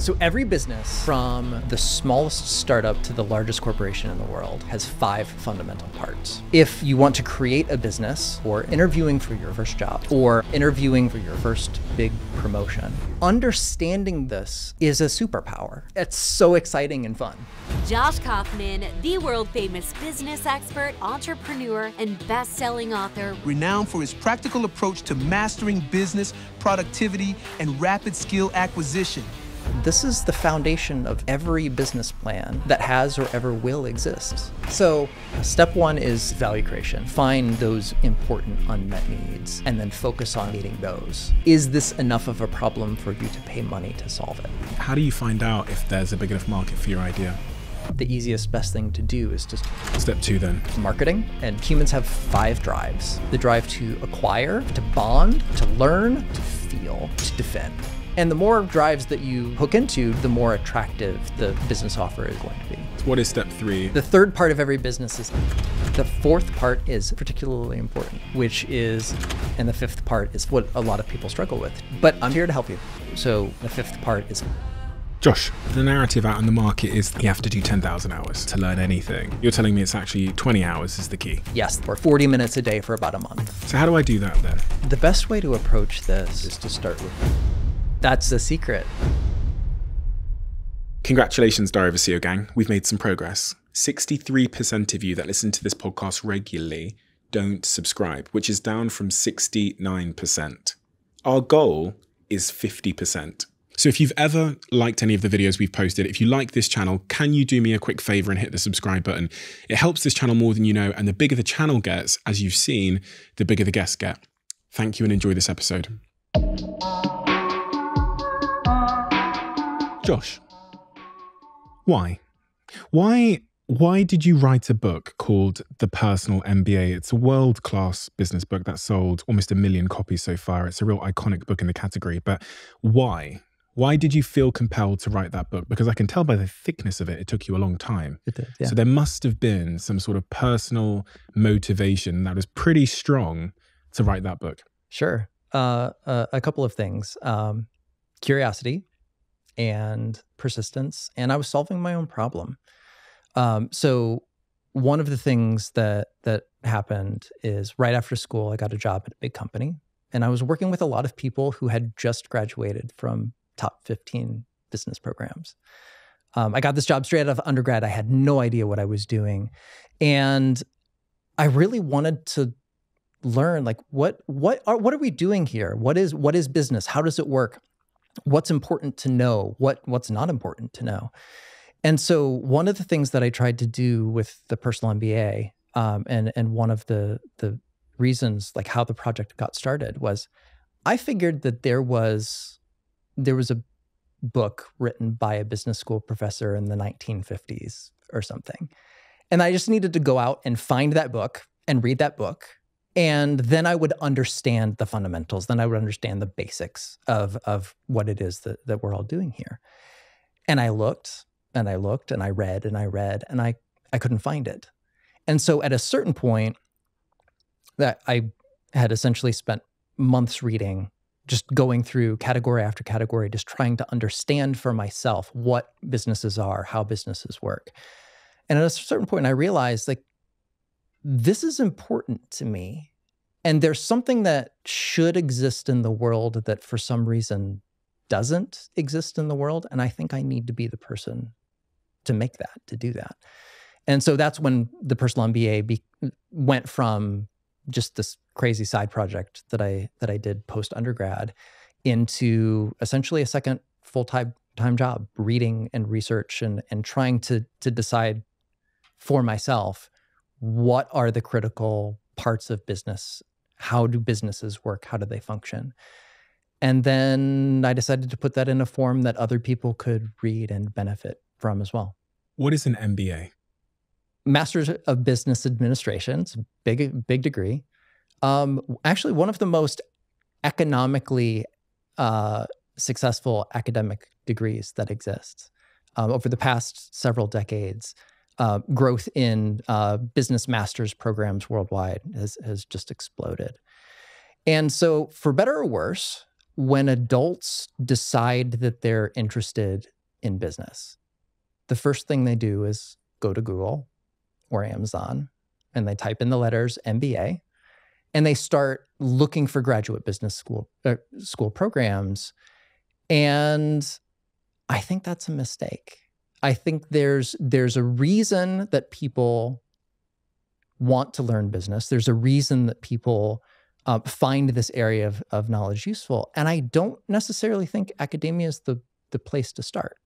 So every business, from the smallest startup to the largest corporation in the world, has 5 fundamental parts. If you want to create a business, or interviewing for your first job, or interviewing for your first big promotion, understanding this is a superpower. It's so exciting and fun. Josh Kaufman, the world-famous business expert, entrepreneur, and best-selling author, renowned for his practical approach to mastering business, productivity, and rapid skill acquisition. This is the foundation of every business plan that has or ever will exist. So step 1 is value creation. Find those important unmet needs and then focus on meeting those. Is this enough of a problem for you to pay money to solve it? How do you find out if there's a big enough market for your idea? The easiest, best thing to do is just Step 2 then. marketing. And humans have 5 drives. The drive to acquire, to bond, to learn, to feel, to defend. And the more drives that you hook into, the more attractive the business offer is going to be. So what is step 3? The third part of every business is, the fourth part is particularly important, which is, and the fifth part is what a lot of people struggle with. But I'm here to help you. So the fifth part is, Josh, the narrative out in the market is you have to do 10,000 hours to learn anything. You're telling me it's actually 20 hours is the key. yes, or 40 minutes a day for about a month. So how do I do that then? The best way to approach this is to start with, that's the secret. Congratulations, Diary of a CEO gang. We've made some progress. 63% of you that listen to this podcast regularly don't subscribe, which is down from 69%. Our goal is 50%. So if you've ever liked any of the videos we've posted, if you like this channel, can you do me a quick favor and hit the subscribe button? It helps this channel more than you know, and the bigger the channel gets, as you've seen, the bigger the guests get. Thank you and enjoy this episode. Josh, why? Why did you write a book called The Personal MBA? It's a world-class business book that's sold almost 1 million copies so far. It's a real iconic book in the category, but why? Why did you feel compelled to write that book? Because I can tell by the thickness of it, it took you a long time. It did, yeah. So there must have been some sort of personal motivation that was pretty strong to write that book. Sure. A couple of things. Curiosity and persistence, and I was solving my own problem. So one of the things that happened is right after school, I got a job at a big company, and I was working with a lot of people who had just graduated from top 15 business programs. I got this job straight out of undergrad. I had no idea what I was doing, and I really wanted to learn, like, what are we doing here? What is business? How does it work? What's important to know? What's not important to know? And so one of the things that I tried to do with the Personal MBA, and one of the reasons, like how the project got started, was I figured that there was a book written by a business school professor in the 1950s or something. And I just needed to go out and find that book and read that book. And then I would understand the fundamentals. Then I would understand the basics of what it is that we're all doing here. And I looked and I looked and I read and I read and I couldn't find it. And so at a certain point, that I had essentially spent months reading, just going through category after category, just trying to understand for myself what businesses are, how businesses work. And at a certain point, I realized, like, this is important to me. And there's something that should exist in the world that for some reason doesn't exist in the world. And I think I need to be the person to make that, to do that. And so that's when the Personal MBA went from just this crazy side project that I did post-undergrad into essentially a second full-time job, reading and research and trying to decide for myself, what are the critical parts of business? How do businesses work? How do they function? And then I decided to put that in a form that other people could read and benefit from as well. What is an MBA? Master's of Business Administration. It's a big degree. Actually, one of the most economically successful academic degrees that exists. Over the past several decades, growth in business master's programs worldwide has just exploded. And so for better or worse, when adults decide that they're interested in business, the first thing they do is go to Google or Amazon and they type in the letters MBA and they start looking for graduate business school programs. And I think that's a mistake. I think there's a reason that people want to learn business. There's a reason that people find this area of knowledge useful. And I don't necessarily think academia is the place to start.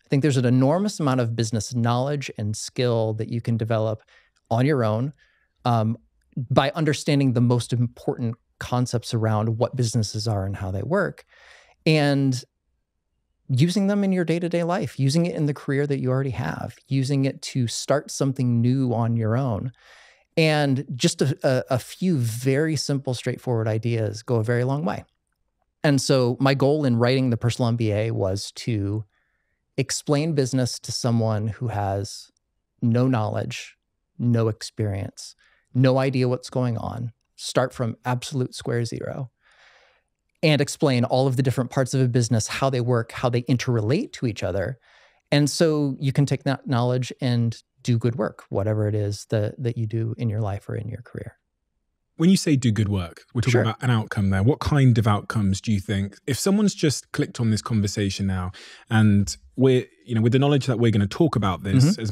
I think there's an enormous amount of business knowledge and skill that you can develop on your own by understanding the most important concepts around what businesses are and how they work, and using them in your day-to-day life, using it in the career that you already have, using it to start something new on your own. And just a few very simple, straightforward ideas go a very long way. And so my goal in writing the Personal MBA was to explain business to someone who has no knowledge, no experience, no idea what's going on, start from absolute square zero, and explain all of the different parts of a business, how they work, how they interrelate to each other. And so you can take that knowledge and do good work, whatever it is that you do in your life or in your career. When you say do good work, we're talking about an outcome there. What kind of outcomes do you think, if someone's just clicked on this conversation now, and we're, with the knowledge that we're going to talk about this as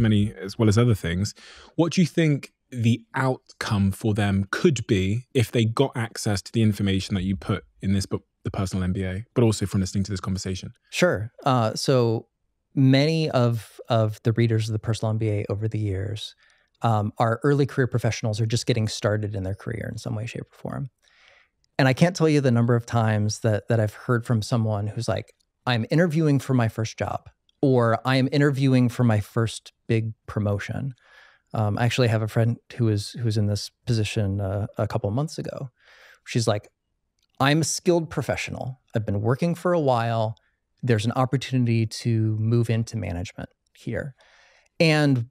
well as other things, what do you think the outcome for them could be if they got access to the information that you put in this book, The Personal MBA, but also from listening to this conversation? Sure. So many of the readers of the Personal MBA over the years are early career professionals or just getting started in their career in some way, shape, or form. And I can't tell you the number of times that I've heard from someone who's like, I'm interviewing for my first job, or I am interviewing for my first big promotion. I actually have a friend who's in this position a couple of months ago. She's like, I'm a skilled professional. I've been working for a while. There's an opportunity to move into management here. And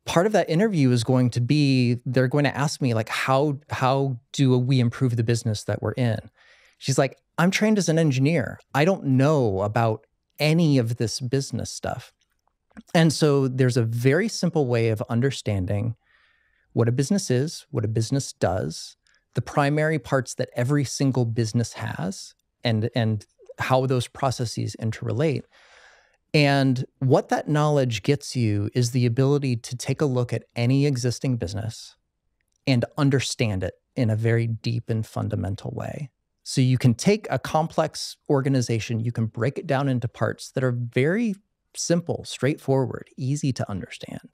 part of that interview is going to be, they're going to ask me like, how do we improve the business that we're in? She's like, I'm trained as an engineer. I don't know about any of this business stuff. And so there's a very simple way of understanding what a business is, what a business does, the primary parts that every single business has, and how those processes interrelate. And what that knowledge gets you is the ability to take a look at any existing business and understand it in a very deep and fundamental way. So you can take a complex organization, you can break it down into parts that are very simple, straightforward, easy to understand.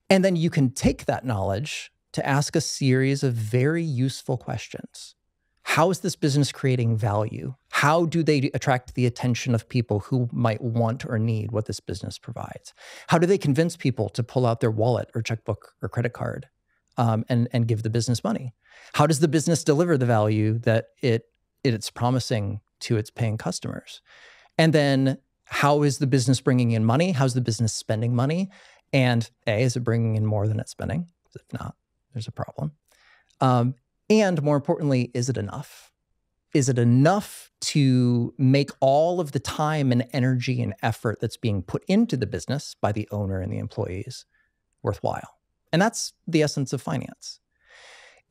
And then you can take that knowledge to ask a series of very useful questions. How is this business creating value? How do they attract the attention of people who might want or need what this business provides? How do they convince people to pull out their wallet or checkbook or credit card and give the business money? How does the business deliver the value that it's promising to its paying customers? And then how is the business bringing in money? How's the business spending money? And is it bringing in more than it's spending? If not, there's a problem. And more importantly, is it enough? Is it enough to make all of the time and energy and effort that's being put into the business by the owner and the employees worthwhile? And that's the essence of finance.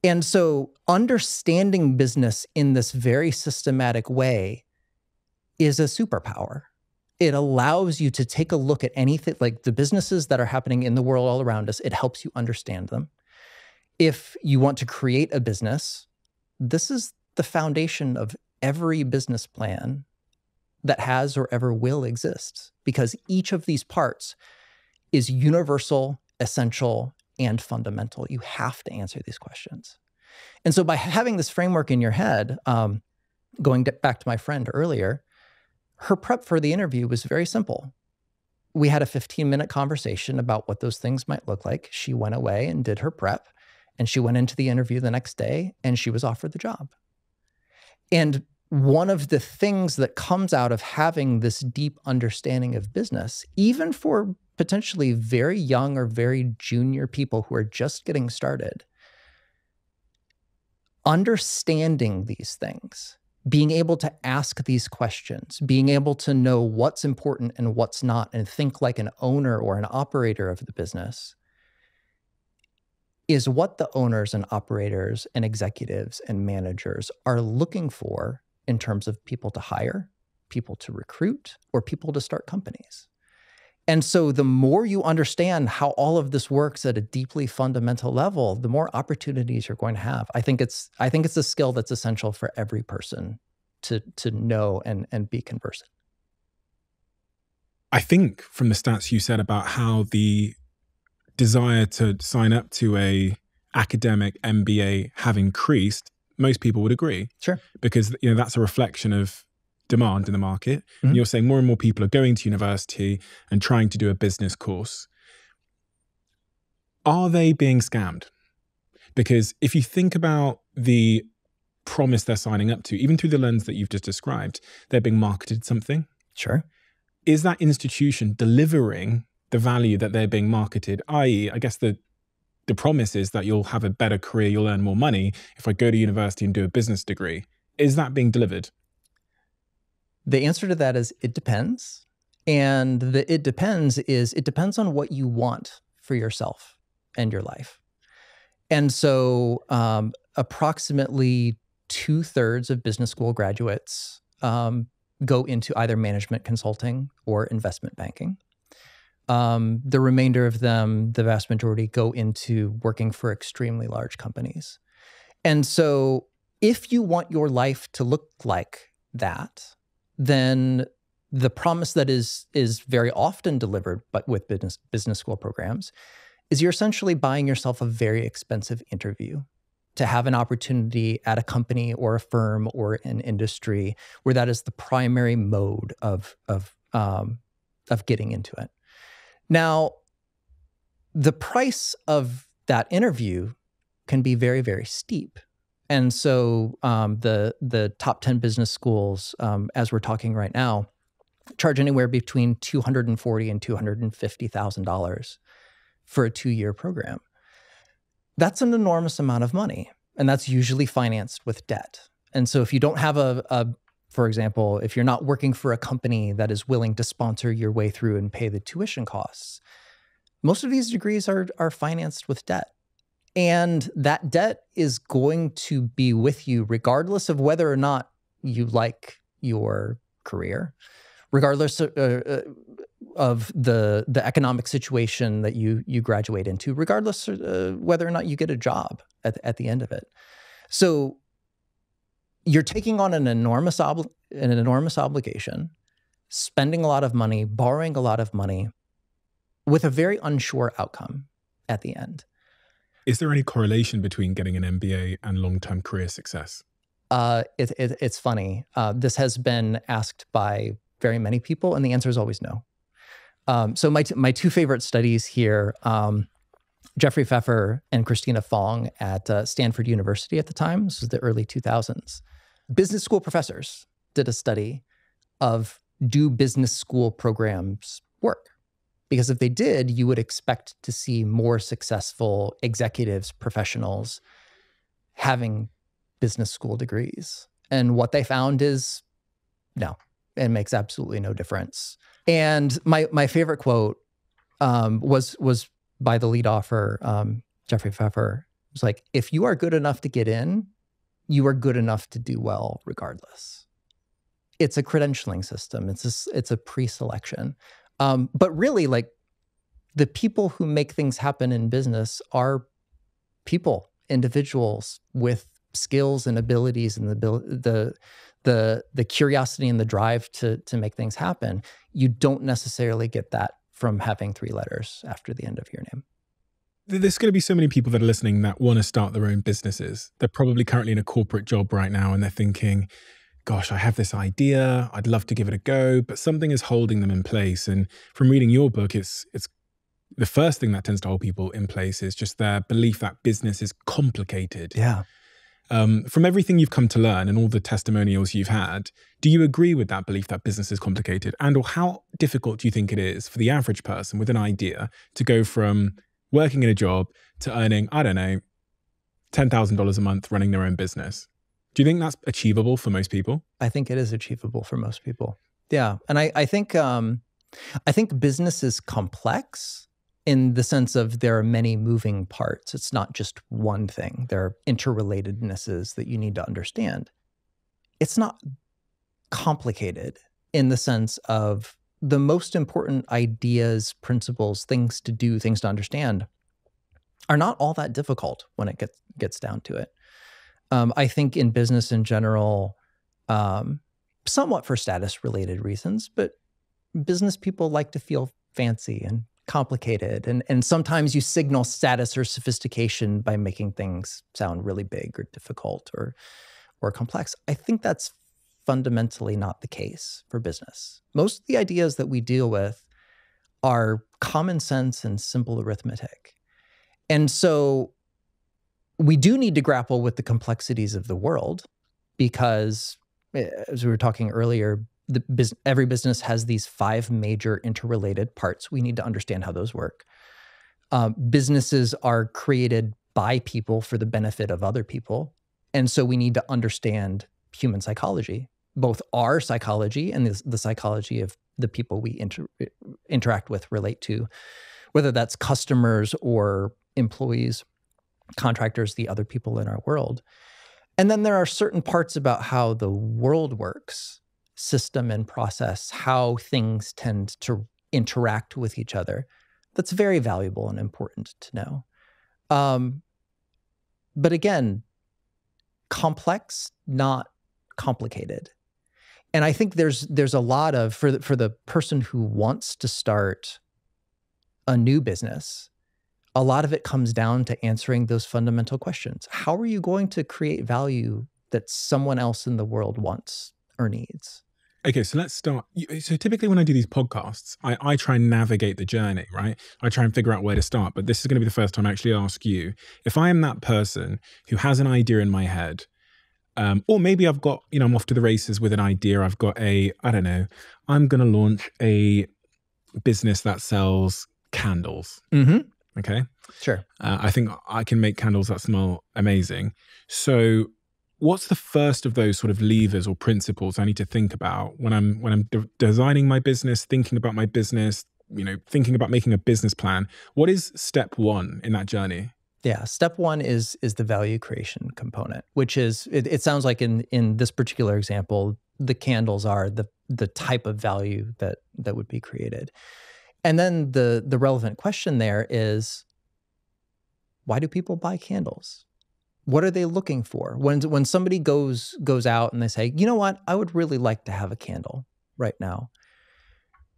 And so understanding business in this very systematic way is a superpower. It allows you to take a look at anything, like the businesses that are happening in the world all around us. It helps you understand them. If you want to create a business, this is the foundation of every business plan that has or ever will exist, because each of these parts is universal, essential, and fundamental. You have to answer these questions. And so by having this framework in your head, going back to my friend earlier, her prep for the interview was very simple. We had a 15-minute conversation about what those things might look like. She went away and did her prep, and she went into the interview the next day, and she was offered the job. And one of the things that comes out of having this deep understanding of business, even for potentially very young or very junior people who are just getting started, understanding these things being able to ask these questions, being able to know what's important and what's not, and think like an owner or an operator of the business is what the owners and operators and executives and managers are looking for in terms of people to hire, people to recruit, or people to start companies. And so the more you understand how all of this works at a deeply fundamental level, the more opportunities you're going to have. I think it's a skill that's essential for every person to know and be conversant. I think from the stats you said about how the desire to sign up to a academic MBA have increased, most people would agree. Sure. Because that's a reflection of demand in the market. Mm-hmm. And you're saying more and more people are going to university and trying to do a business course. Are they being scammed? Because if you think about the promise they're signing up to, even through the lens that you've just described, they're being marketed something. Sure. Is that institution delivering the value that they're being marketed? I.e., I guess the promise is that you'll have a better career, you'll earn more money if I go to university and do a business degree. Is that being delivered? The answer to that is it depends. And it depends on what you want for yourself and your life. And so approximately 2/3 of business school graduates go into either management consulting or investment banking. The remainder of them, the vast majority, go into working for extremely large companies. And so if you want your life to look like that, then the promise that is very often delivered but with business school programs is you're essentially buying yourself a very expensive interview to have an opportunity at a company or a firm or an industry where that is the primary mode of getting into it. Now, the price of that interview can be very, very steep. And so the top 10 business schools, as we're talking right now, charge anywhere between $240,000 and $250,000 for a 2-year program. That's an enormous amount of money, and that's usually financed with debt. And so if you don't have for example, if you're not working for a company that is willing to sponsor your way through and pay the tuition costs, most of these degrees are financed with debt. And that debt is going to be with you regardless of whether or not you like your career, regardless of the economic situation that you graduate into, regardless of whether or not you get a job at the end of it. So you're taking on an enormous obligation, spending a lot of money, borrowing a lot of money, with a very unsure outcome at the end. Is there any correlation between getting an MBA and long-term career success? It's funny. This has been asked by very many people, and the answer is always no. So my two favorite studies here, Jeffrey Pfeffer and Christina Fong at Stanford University at the time, this was the early 2000s. Business school professors did a study of, do business school programs work? Because if they did, you would expect to see more successful executives, professionals having business school degrees. And what they found is no, it makes absolutely no difference. And my favorite quote was by the lead author, Jeffrey Pfeffer. It was like, if you are good enough to get in, you are good enough to do well regardless. It's a credentialing system. It's a pre-selection. But really, like, the people who make things happen in business are people, individuals with skills and abilities and the curiosity and the drive to make things happen. You don't necessarily get that from having 3 letters after the end of your name. There's going to be so many people that are listening that want to start their own businesses. They're probably currently in a corporate job right now and they're thinking, gosh, I have this idea, I'd love to give it a go, but something is holding them in place. And from reading your book, it's the first thing that tends to hold people in place is just their belief that business is complicated. Yeah. From everything you've come to learn and all the testimonials you've had, do you agree with that belief that business is complicated? And or how difficult do you think it is for the average person with an idea to go from working in a job to earning, I don't know, $10,000 a month running their own business? Do you think that's achievable for most people? I think it is achievable for most people. Yeah. And I think business is complex in the sense of there are many moving parts. It's not just one thing. There are interrelatednesses that you need to understand. It's not complicated in the sense of the most important ideas, principles, things to do, things to understand are not all that difficult when it gets down to it. I think in business in general, somewhat for status-related reasons, but business people like to feel fancy and complicated. And sometimes you signal status or sophistication by making things sound really big or difficult or complex. I think that's fundamentally not the case for business. Most of the ideas that we deal with are common sense and simple arithmetic. And so we do need to grapple with the complexities of the world because, as we were talking earlier, every business has these 5 major interrelated parts. We need to understand how those work. Businesses are created by people for the benefit of other people. And so we need to understand human psychology, both our psychology and the psychology of the people we interact with, relate to, whether that's customers or employees, contractors, the other people in our world. And then there are certain parts about how the world works, system and process, how things tend to interact with each other. That's very valuable and important to know. But again, complex, not complicated. And I think there's a lot of, for the person who wants to start a new business, a lot of it comes down to answering those fundamental questions. How are you going to create value that someone else in the world wants or needs? Okay, so let's start. So typically when I do these podcasts, I try and navigate the journey, right? I try and figure out where to start. But this is going to be the first time I actually ask you, if I am that person who has an idea in my head, or maybe I've got, I'm off to the races with an idea. I've got I don't know, I'm going to launch a business that sells candles. Mm-hmm. Okay. Sure. I think I can make candles that smell amazing. So what's the first of those sort of levers or principles I need to think about when I'm designing my business, thinking about my business, thinking about making a business plan? What is step 1 in that journey? Yeah. Step 1 is the value creation component, which is, it sounds like in this particular example, the candles are the type of value that would be created. And then the relevant question there is, why do people buy candles? What are they looking for? When somebody goes out and they say, you know what, I would really like to have a candle right now.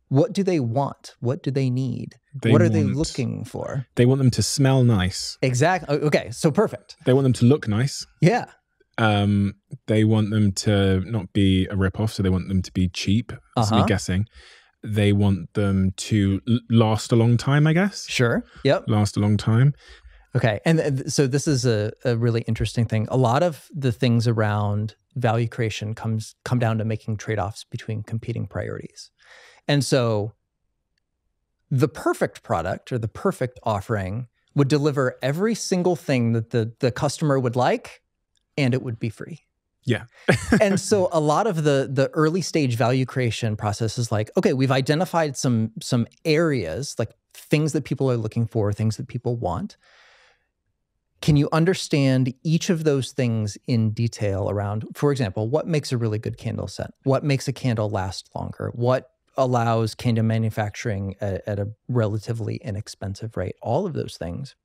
What do they want? What do they need? What are they looking for? They want them to smell nice. Exactly. Okay, so perfect. They want them to look nice. Yeah. They want them to not be a ripoff, so they want them to be cheap, that's me guessing. They want them to last a long time, I guess. Sure. Yep. Last a long time. Okay. And so this is a really interesting thing. A lot of the things around value creation come down to making trade-offs between competing priorities. And so the perfect product or the perfect offering would deliver every single thing that the customer would like, and it would be free. Yeah. And so a lot of the early stage value creation process is like, okay, we've identified some areas, like things that people are looking for, things that people want. Can you understand each of those things in detail around, for example, what makes a really good candle scent? What makes a candle last longer? What allows candle manufacturing at a relatively inexpensive rate? All of those things.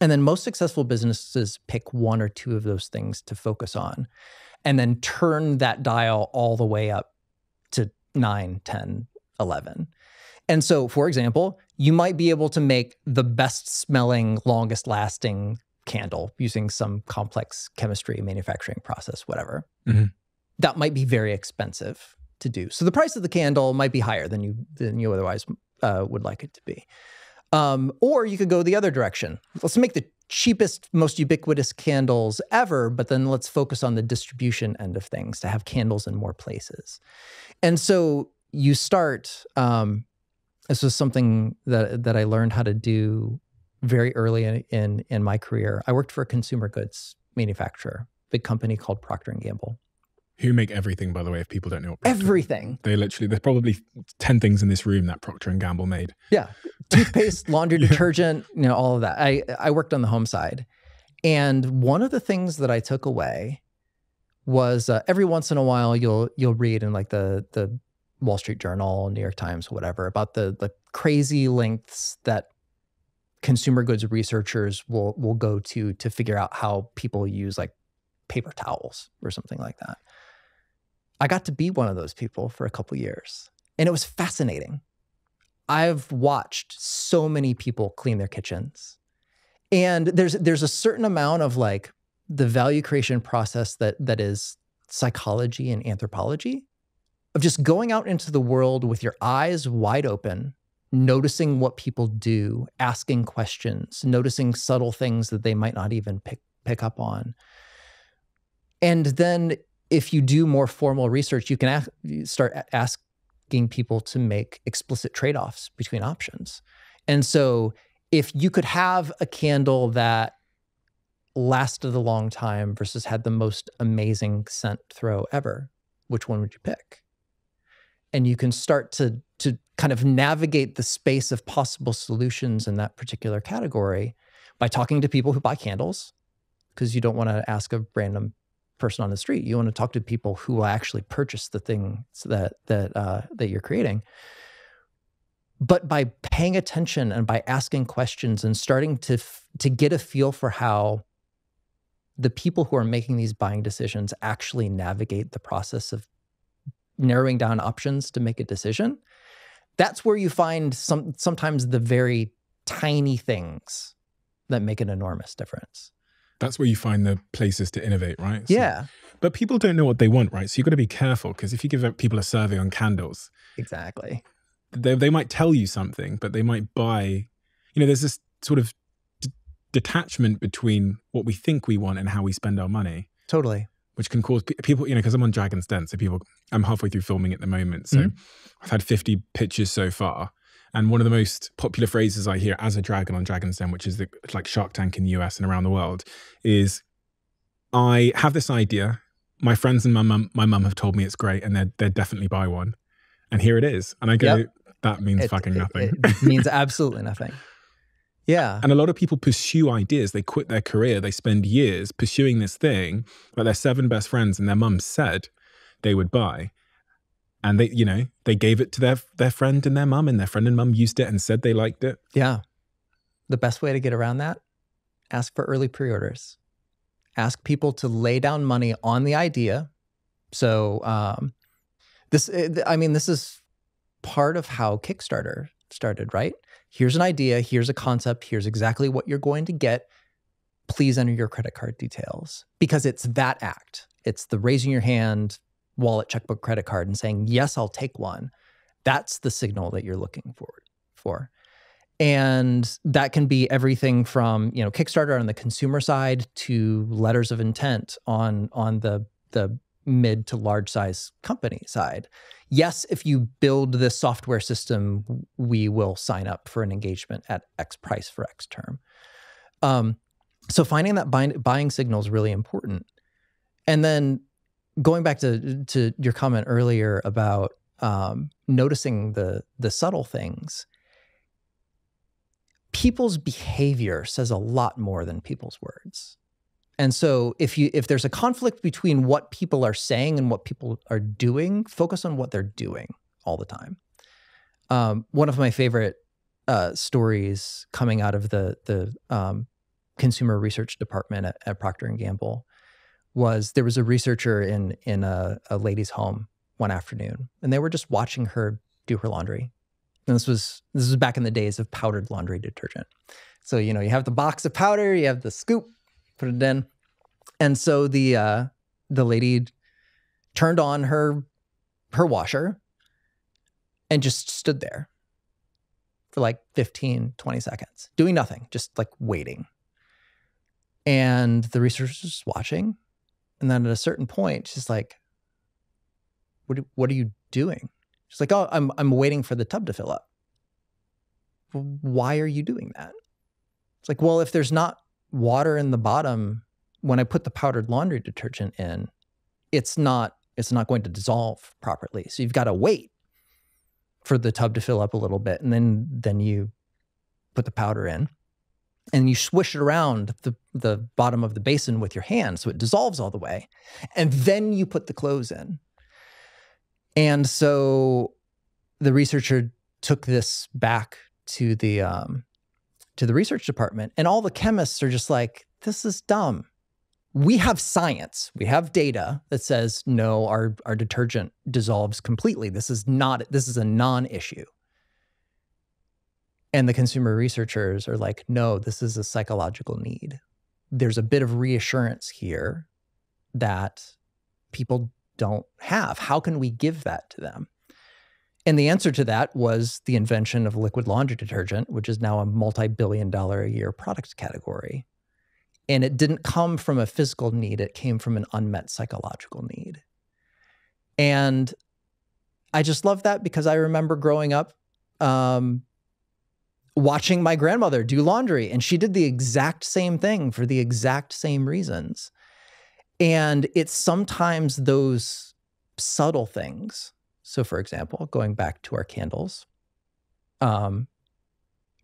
And then most successful businesses pick 1 or 2 of those things to focus on and then turn that dial all the way up to 9, 10, 11. And so, for example, you might be able to make the best smelling, longest lasting candle using some complex chemistry, manufacturing process, whatever. Mm-hmm. That might be very expensive to do. So the price of the candle might be higher than you otherwise would like it to be. Or you could go the other direction. Let's make the cheapest, most ubiquitous candles ever, but then let's focus on the distribution end of things to have candles in more places. And so you start, this was something that I learned how to do very early in my career. I worked for a consumer goods manufacturer big company called Procter & Gamble. Who make everything, by the way, if people don't know what Procter. Everything. There's probably 10 things in this room that Procter & Gamble made. Yeah. Toothpaste, laundry detergent, all of that. I worked on the home side. And one of the things that I took away was every once in a while you'll read in like the Wall Street Journal, New York Times, whatever, about the crazy lengths that consumer goods researchers will go to figure out how people use like paper towels or something like that. I got to be one of those people for a couple years, and it was fascinating. I've watched so many people clean their kitchens, and there's a certain amount of like the value creation process that is psychology and anthropology of just going out into the world with your eyes wide open, noticing what people do, asking questions, noticing subtle things that they might not even pick up on. And then if you do more formal research, you can start asking people to make explicit trade-offs between options. And so if you could have a candle that lasted a long time versus had the most amazing scent throw ever, which one would you pick? And you can start to kind of navigate the space of possible solutions in that particular category by talking to people who buy candles, because you don't want to ask a random person on the street. You want to talk to people who will actually purchase the things that you're creating. But by paying attention and by asking questions and starting to get a feel for how the people who are making these buying decisions actually navigate the process of narrowing down options to make a decision, that's where you find sometimes the very tiny things that make an enormous difference. That's where you find the places to innovate, right? So, yeah. But people don't know what they want, right? So you've got to be careful, because if you give people a survey on candles, exactly, they might tell you something, but they might buy, there's this sort of detachment between what we think we want and how we spend our money. Totally. Which can cause people, because I'm on Dragon's Den, so I'm halfway through filming at the moment. So I've had 50 pitches so far. And one of the most popular phrases I hear as a dragon on Dragon's Den, which is like Shark Tank in the US and around the world, is I have this idea. My friends and my mum have told me it's great, and they'd definitely buy one. And here it is. And I go, that means fucking nothing. It means absolutely nothing. Yeah. And a lot of people pursue ideas. They quit their career. They spend years pursuing this thing that their 7 best friends and their mum said they would buy. And they gave it to their friend and their mum, and their friend and mum used it and said they liked it. Yeah. The best way to get around that, ask for early pre-orders. Ask people to lay down money on the idea. So this is part of how Kickstarter started, right? Here's an idea, here's a concept, here's exactly what you're going to get. Please enter your credit card details. Because it's that act. It's the raising your hand, wallet, checkbook, credit card, and saying, yes, I'll take one. That's the signal that you're looking for. And that can be everything from, Kickstarter on the consumer side to letters of intent on the mid to large size company side. Yes, if you build this software system, we will sign up for an engagement at X price for X term. So finding that buying signal is really important. And then going back to your comment earlier about noticing the subtle things, people's behavior says a lot more than people's words. And so if there's a conflict between what people are saying and what people are doing, focus on what they're doing all the time. One of my favorite stories coming out of the consumer research department at Procter & Gamble was there was a researcher in a lady's home one afternoon, and they were just watching her do her laundry. And this was back in the days of powdered laundry detergent. So, you have the box of powder, you have the scoop, put it in. And so the lady turned on her washer and just stood there for like 15, 20 seconds, doing nothing, just like waiting. And the researcher was just watching. And then at a certain point, she's like, what are you doing? She's like, oh, I'm waiting for the tub to fill up. Well, why are you doing that? It's like, well, if there's not water in the bottom, when I put the powdered laundry detergent in, it's not going to dissolve properly. So you've got to wait for the tub to fill up a little bit, and then you put the powder in, and you swish it around the bottom of the basin with your hand so it dissolves all the way, and then you put the clothes in. And so the researcher took this back to the research department, and all the chemists are just like, this is dumb. We have science, we have data that says, no, our detergent dissolves completely. This is a non-issue. And the consumer researchers are like, no, this is a psychological need. There's a bit of reassurance here that people don't have. How can we give that to them? And the answer to that was the invention of liquid laundry detergent, which is now a multi-billion-dollar a year product category. And it didn't come from a physical need. It came from an unmet psychological need. And I just love that because I remember growing up watching my grandmother do laundry, and she did the exact same thing for the exact same reasons. And it's sometimes those subtle things. So for example, going back to our candles, one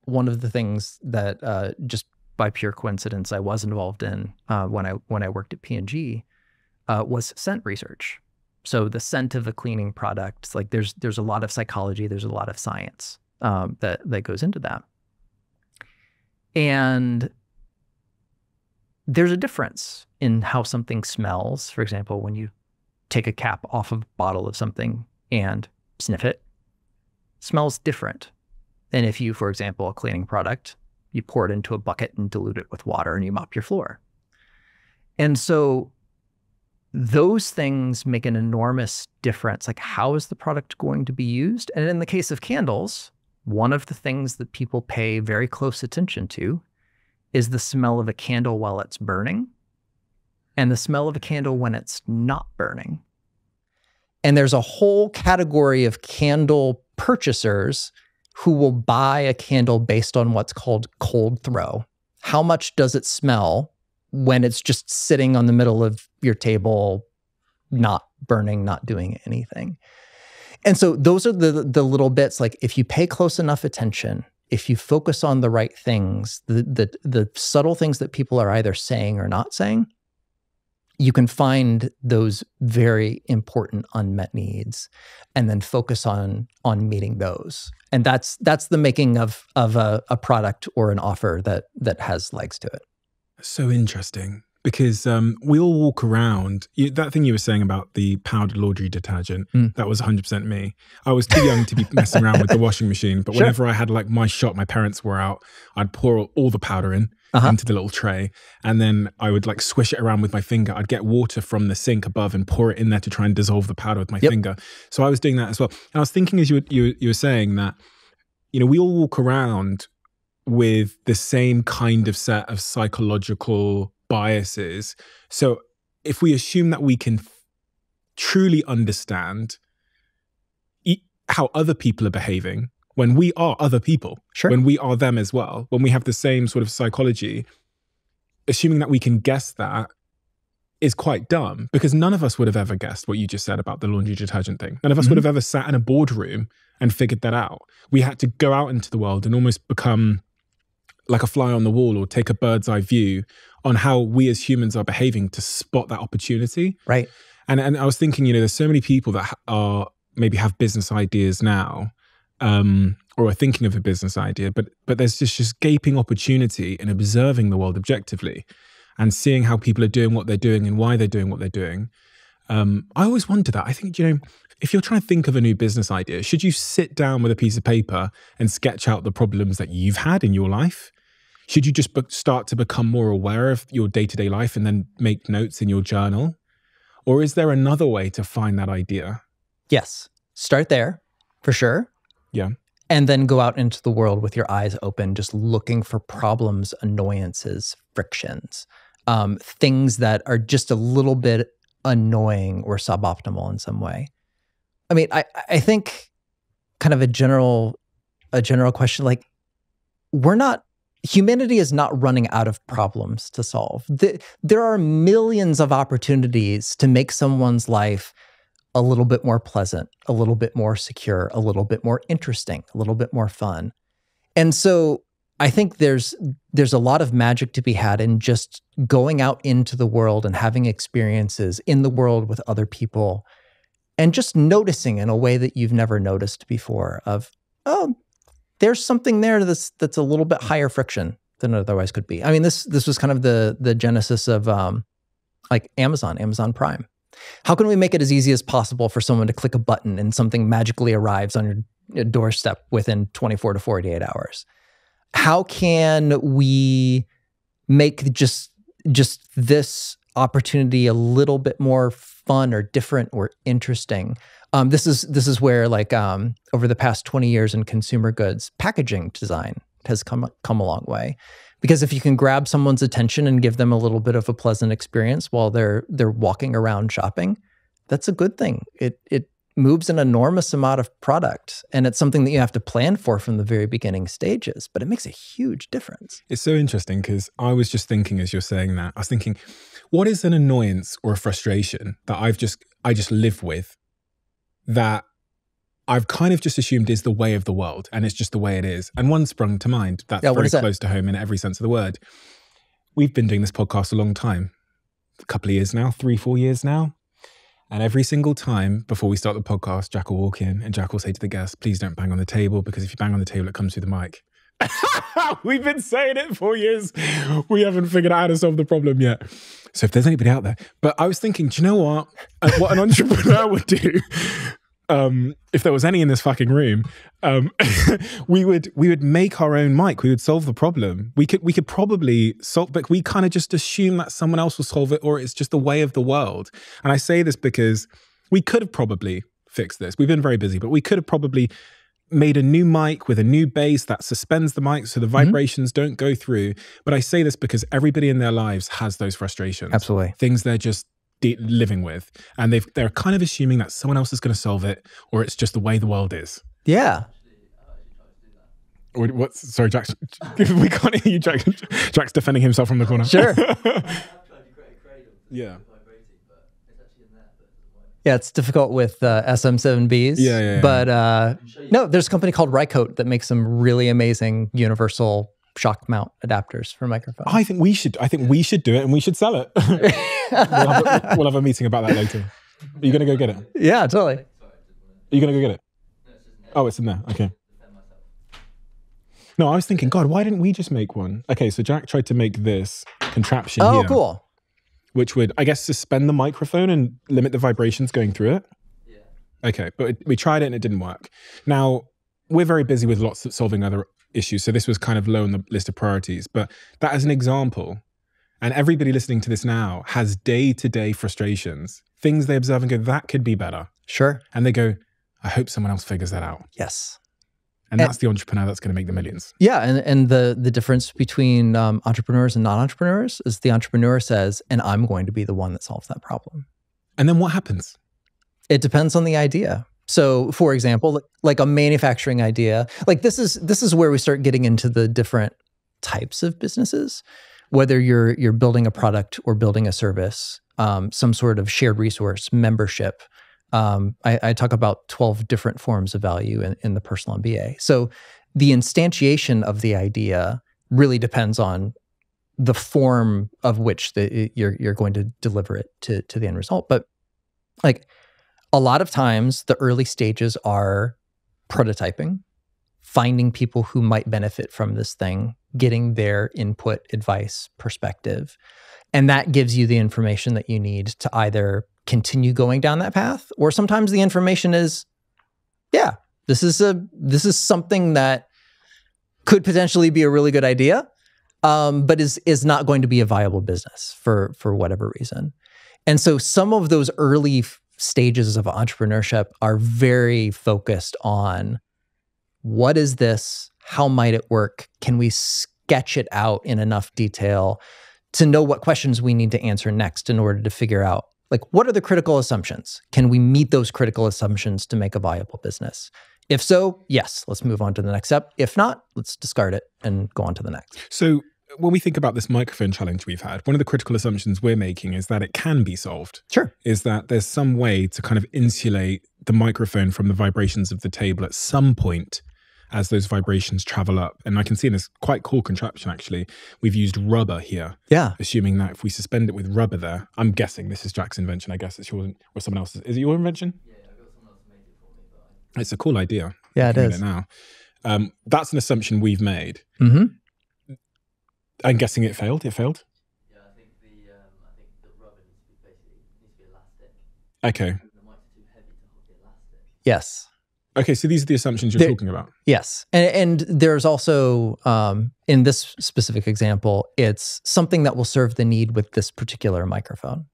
of the things that just by pure coincidence I was involved in when I worked at P&G was scent research. So the scent of a cleaning product, like there's a lot of psychology, there's a lot of science that goes into that. And there's a difference in how something smells. For example, when you take a cap off of a bottle of something and sniff it, smells different than if you, for example, a cleaning product, you pour it into a bucket and dilute it with water and you mop your floor. And so those things make an enormous difference. Like, how is the product going to be used? And in the case of candles, one of the things that people pay very close attention to is the smell of a candle while it's burning and the smell of a candle when it's not burning. And there's a whole category of candle purchasers who will buy a candle based on what's called cold throw. How much does it smell when it's just sitting on the middle of your table, not burning, not doing anything? And so those are the little bits, like if you pay close enough attention, if you focus on the right things, the subtle things that people are either saying or not saying, you can find those very important unmet needs and then focus on meeting those. And that's the making of a product or an offer that has legs to it. So interesting, because we all walk around, that thing you were saying about the powdered laundry detergent, that was 100% me. I was too young to be messing around with the washing machine, but whenever I had like my shop, my parents were out, I'd pour all the powder in into the little tray, and then I would like swish it around with my finger. I'd get water from the sink above and pour it in there to try and dissolve the powder with my finger. So I was doing that as well. And I was thinking as you were saying that, you know, we all walk around with the same kind of set of psychological biases. So if we assume that we can truly understand how other people are behaving, when we are other people, when we are them as well, when we have the same sort of psychology, assuming that we can guess that is quite dumb, because none of us would have ever guessed what you just said about the laundry detergent thing. None of us would have ever sat in a boardroom and figured that out. We had to go out into the world and almost become like a fly on the wall or take a bird's eye view on how we as humans are behaving to spot that opportunity. Right. And I was thinking, you know, there's so many people that are maybe have business ideas now, or are thinking of a business idea, but there's just gaping opportunity in observing the world objectively and seeing how people are doing what they're doing and why they're doing what they're doing. I always wonder that. I think, you know, if you're trying to think of a new business idea, should you sit down with a piece of paper and sketch out the problems that you've had in your life? Should you just start to become more aware of your day-to-day life and then make notes in your journal? Or is there another way to find that idea? Yes. Start there, for sure. Yeah. And then go out into the world with your eyes open, just looking for problems, annoyances, frictions, things that are just a little bit annoying or suboptimal in some way. I mean, I think kind of a general question, like, we're not humanity is not running out of problems to solve. There are millions of opportunities to make someone's life a little bit more pleasant, a little bit more secure, a little bit more interesting, a little bit more fun. And so I think there's a lot of magic to be had in just going out into the world and having experiences in the world with other people and just noticing in a way that you've never noticed before of, oh, there's something there that's a little bit higher friction than it otherwise could be. I mean, this was kind of the genesis of like Amazon Prime. How can we make it as easy as possible for someone to click a button and something magically arrives on your doorstep within 24 to 48 hours? How can we make just this opportunity a little bit more fun or different or interesting? This is where, like, over the past 20 years in consumer goods, packaging design has come a long way. Because if you can grab someone's attention and give them a little bit of a pleasant experience while they're walking around shopping, that's a good thing. It moves an enormous amount of product, and it's something that you have to plan for from the very beginning stages, but it makes a huge difference. It's so interesting because I was just thinking as you're saying that, I was thinking, what is an annoyance or a frustration that I just live with that I've kind of just assumed is the way of the world and it's just the way it is? And one sprung to mind that's very close to home in every sense of the word. We've been doing this podcast a long time, a couple of years now, 3-4 years now. And every single time before we start the podcast, Jack will walk in and Jack will say to the guest, please don't bang on the table, because if you bang on the table, it comes through the mic. We've been saying it for years. We haven't figured out how to solve the problem yet. So if there's anybody out there. But I was thinking, do you know what? What an entrepreneur would do, if there was any in this fucking room, we would make our own mic. We would solve the problem. We could probably solve, but we kind of just assume that someone else will solve it, or it's just the way of the world. And I say this because we could have probably fixed this. We've been very busy, but we could have probably made a new mic with a new bass that suspends the mic so the vibrations don't go through. But I say this because everybody in their lives has those frustrations. Absolutely. Things they're just living with, and they're kind of assuming that someone else is going to solve it, or it's just the way the world is. Yeah. Sorry, Jack. We can't hear you, Jack. Jack's defending himself from the corner. Sure. Yeah. Yeah, it's difficult with SM7Bs. Yeah. But no, there's a company called Rycote that makes some really amazing universal shock mount adapters for microphones. I think we should do it, and we should sell it. We'll have a meeting about that later. Are you going to go get it? Yeah, totally. Are you going to go get it? Oh, it's in there. Okay. No, I was thinking, God, why didn't we just make one? Okay, so Jack tried to make this contraption here. Oh, cool. Which would, I guess, suspend the microphone and limit the vibrations going through it. Yeah. Okay, but we tried it and it didn't work. Now, we're very busy with lots of solving other issues, so this was kind of low on the list of priorities. But that as an example, and everybody listening to this now has day-to-day frustrations, things they observe and go, that could be better. Sure. And they go, I hope someone else figures that out. Yes. And that's the entrepreneur that's going to make the millions. Yeah, and the difference between entrepreneurs and non-entrepreneurs is the entrepreneur says, and I'm going to be the one that solves that problem. And then what happens? It depends on the idea. So, for example, like a manufacturing idea, like this is where we start getting into the different types of businesses, whether you're building a product or building a service, some sort of shared resource, membership. I talk about 12 different forms of value in the Personal MBA. So the instantiation of the idea really depends on the form of which you're going to deliver it to the end result. But like a lot of times, the early stages are prototyping, finding people who might benefit from this thing, getting their input, advice, perspective. And that gives you the information that you need to either continue going down that path, or sometimes the information is, yeah, this is something that could potentially be a really good idea, but is not going to be a viable business for whatever reason. And so some of those early stages of entrepreneurship are very focused on what is this? How might it work? Can we sketch it out in enough detail to know what questions we need to answer next in order to figure out, like, what are the critical assumptions? Can we meet those critical assumptions to make a viable business? If so, yes, let's move on to the next step. If not, let's discard it and go on to the next. So when we think about this microphone challenge we've had, one of the critical assumptions we're making is that it can be solved. Sure. Is that there's some way to kind of insulate the microphone from the vibrations of the table at some point as those vibrations travel up. And I can see in this quite cool contraption, actually, we've used rubber here. Yeah. Assuming that if we suspend it with rubber there, I'm guessing this is Jack's invention. I guess it's yours or someone else's. Is it your invention? Yeah, I got someone else to make it for me. But it's a cool idea. Yeah, it is. Now. That's an assumption we've made. Mm-hmm. I'm guessing it failed. It failed? Yeah, I think the rubber needs to be elastic. Okay. The mics are too heavy to hold the elastic. Yes. Okay, so these are the assumptions you're talking about. Yes. And there's also, in this specific example, it's something that will serve the need with this particular microphone.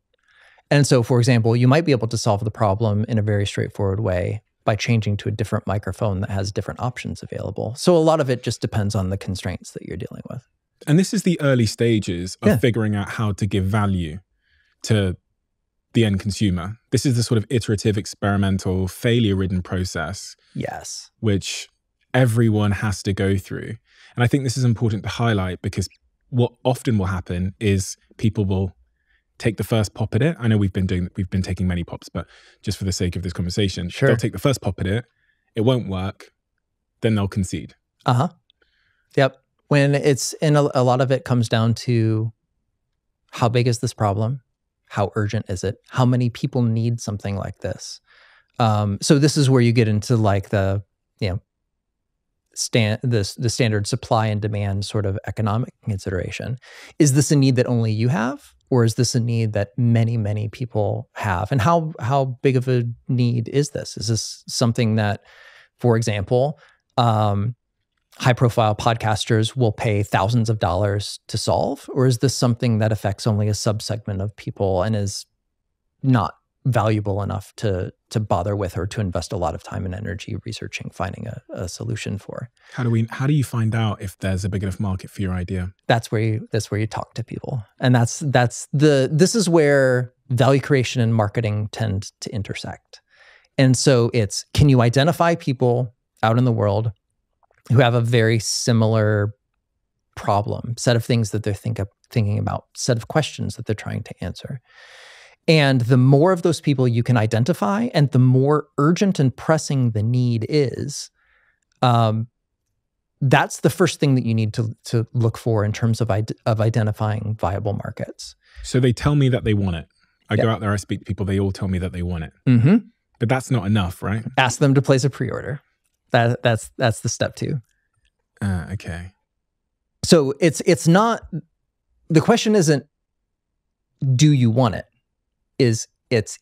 And so, for example, you might be able to solve the problem in a very straightforward way by changing to a different microphone that has different options available. So a lot of it just depends on the constraints that you're dealing with. And this is the early stages of figuring out how to give value to the end consumer. This is the sort of iterative, experimental, failure-ridden process. Yes. Which everyone has to go through. And I think this is important to highlight because what often will happen is people will take the first pop at it. I know we've been taking many pops, but just for the sake of this conversation, they'll take the first pop at it. It won't work. Then they'll concede. Uh-huh. Yep. When it's in a lot of it comes down to how big is this problem? How urgent is it? How many people need something like this? So this is where you get into like the, the standard supply and demand sort of economic consideration. Is this a need that only you have? Or is this a need that many, many people have? And how big of a need is this? Is this something that, for example, high-profile podcasters will pay thousands of dollars to solve? Or is this something that affects only a subsegment of people and is not valuable enough to bother with or to invest a lot of time and energy researching, finding a solution for? How do you find out if there's a big enough market for your idea? That's where you talk to people. And this is where value creation and marketing tend to intersect. And so it's, can you identify people out in the world who have a very similar problem, set of things that they're thinking about, set of questions that they're trying to answer? And the more of those people you can identify and the more urgent and pressing the need is, that's the first thing that you need to look for in terms of identifying viable markets. So they tell me that they want it. I go out there, I speak to people, they all tell me that they want it. Mm-hmm. But that's not enough, right? Ask them to place a pre-order. That's the step 2. Okay. So it's not, the question isn't, do you want it? Is